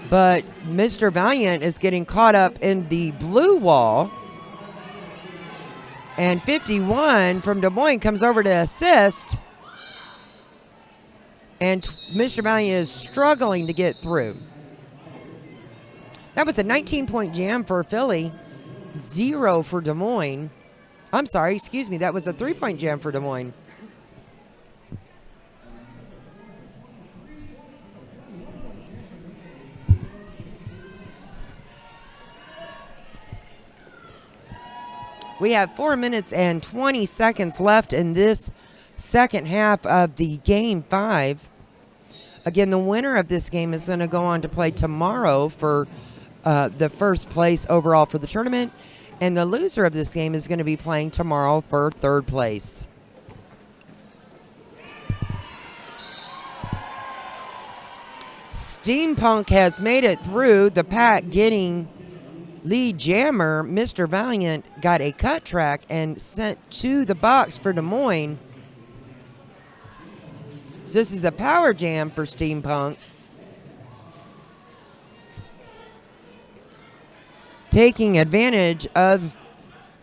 but Mr. Valiant is getting caught up in the blue wall. And 51 from Des Moines comes over to assist. And Mr. Valiant is struggling to get through. That was a 19-point jam for Philly, 0 for Des Moines. I'm sorry, excuse me, that was a 3-point jam for Des Moines. We have 4 minutes and 20 seconds left in this second half of the Game 5. Again, the winner of this game is going to go on to play tomorrow for the first place overall for the tournament. And the loser of this game is going to be playing tomorrow for third place. Steampunk has made it through the pack, getting lead jammer. Mr. Valiant got a cut track and sent to the box for Des Moines. So this is a power jam for Steampunk. Taking advantage of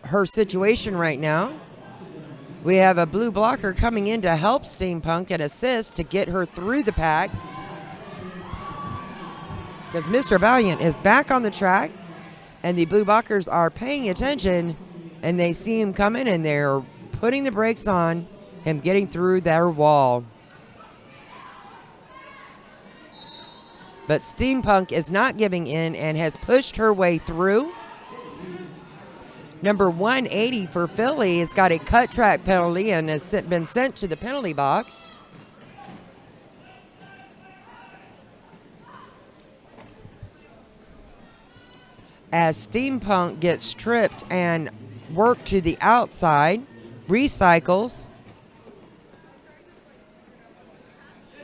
her situation right now. We have a blue blocker coming in to help Steampunk and assist to get her through the pack, because Mr. Valiant is back on the track. And the blue blockers are paying attention, and they see him coming, and they're putting the brakes on him getting through their wall. But Steampunk is not giving in and has pushed her way through. Number 180 for Philly has got a cut track penalty and has been sent to the penalty box. As Steampunk gets tripped and worked to the outside, recycles.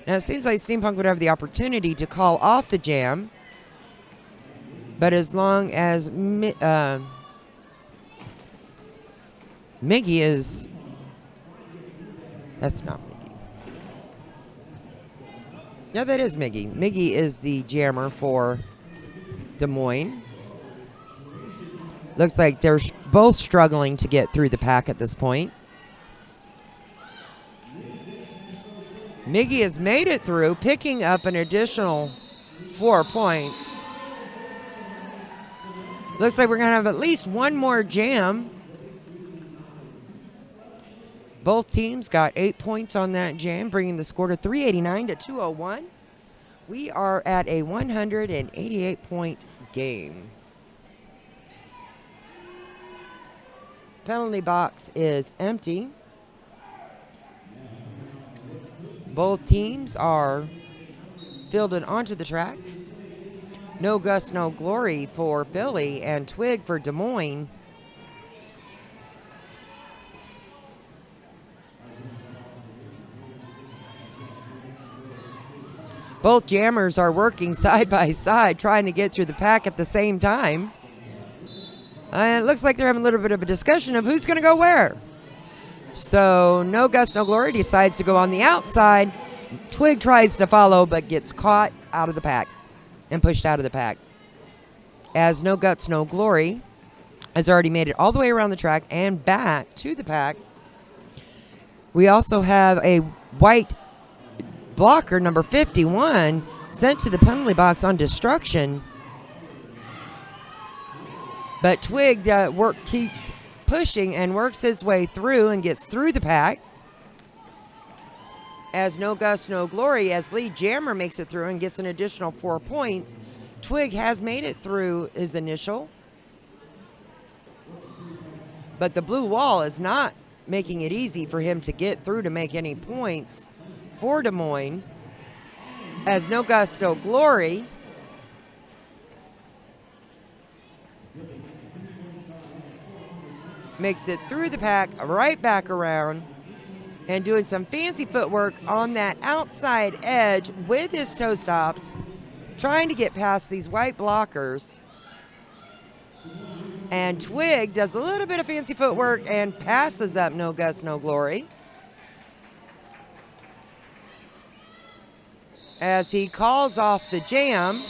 Now, it seems like Steampunk would have the opportunity to call off the jam, but as long as Miggy is... That's not Miggy. Yeah, that is Miggy. Miggy is the jammer for Des Moines. Looks like they're both struggling to get through the pack at this point. Miggy has made it through, picking up an additional 4 points. Looks like we're going to have at least one more jam. Both teams got 8 points on that jam, bringing the score to 389 to 201. We are at a 188-point game. Penalty box is empty. Both teams are fielded onto the track. No Gus, No Glory for Philly and Twig for Des Moines. Both jammers are working side by side, trying to get through the pack at the same time. And it looks like they're having a little bit of a discussion of who's going to go where. So No Gus, No Glory decides to go on the outside. Twig tries to follow, but gets caught out of the pack and pushed out of the pack. As No Guts, No Glory has already made it all the way around the track and back to the pack. We also have a white blocker, number 51, sent to the penalty box on destruction. But Twig keeps pushing and works his way through and gets through the pack. As No Gus, No Glory, as lead jammer, makes it through and gets an additional 4 points. Twig has made it through his initial. But the blue wall is not making it easy for him to get through to make any points for Des Moines. As No Gus, No Glory makes it through the pack, right back around, and doing some fancy footwork on that outside edge with his toe stops, trying to get past these white blockers. And Twig does a little bit of fancy footwork and passes up No Gus, No Glory. As he calls off the jam.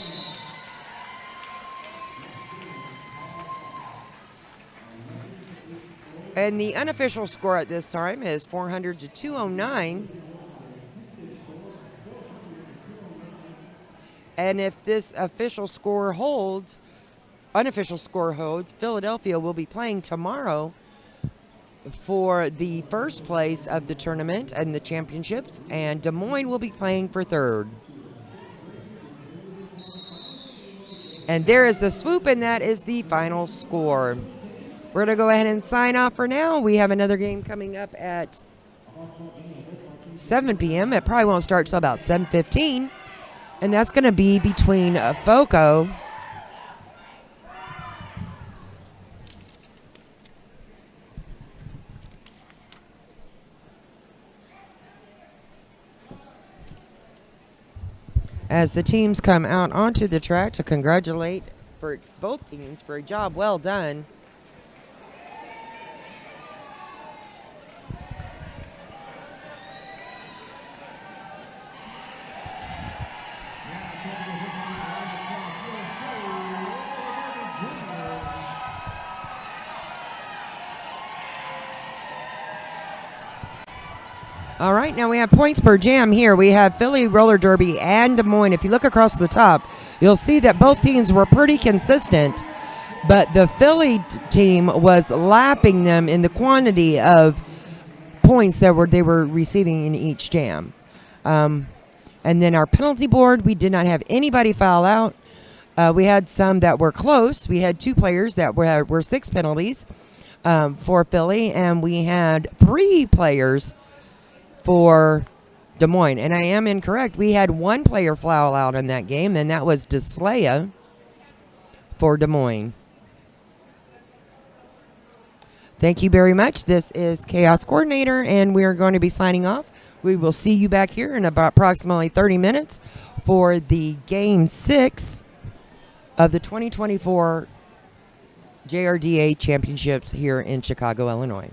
And the unofficial score at this time is 400 to 209. And if this official score holds, unofficial score holds, Philadelphia will be playing tomorrow for the first place of the tournament and the championships, and Des Moines will be playing for third. And there is the swoop, and that is the final score. We're going to go ahead and sign off for now. We have another game coming up at 7 p.m. It probably won't start till about 7:15. And that's going to be between FOCO as the teams come out onto the track to congratulate for both teams for a job well done. All right, now we have points per jam here. We have Philly Roller Derby and Des Moines. If you look across the top, you'll see that both teams were pretty consistent, but the Philly team was lapping them in the quantity of points that they were receiving in each jam. And then our penalty board, we did not have anybody foul out. We had some that were close. We had 2 players that were 6 penalties for Philly, and we had 3 players for Des Moines. And I am incorrect. We had 1 player foul out in that game, and that was DeSlea for Des Moines. Thank you very much. This is Chaos Coordinator, and we are going to be signing off We will see you back here in about approximately 30 minutes for the Game 6 of the 2024 JRDA Championships here in Chicago, Illinois.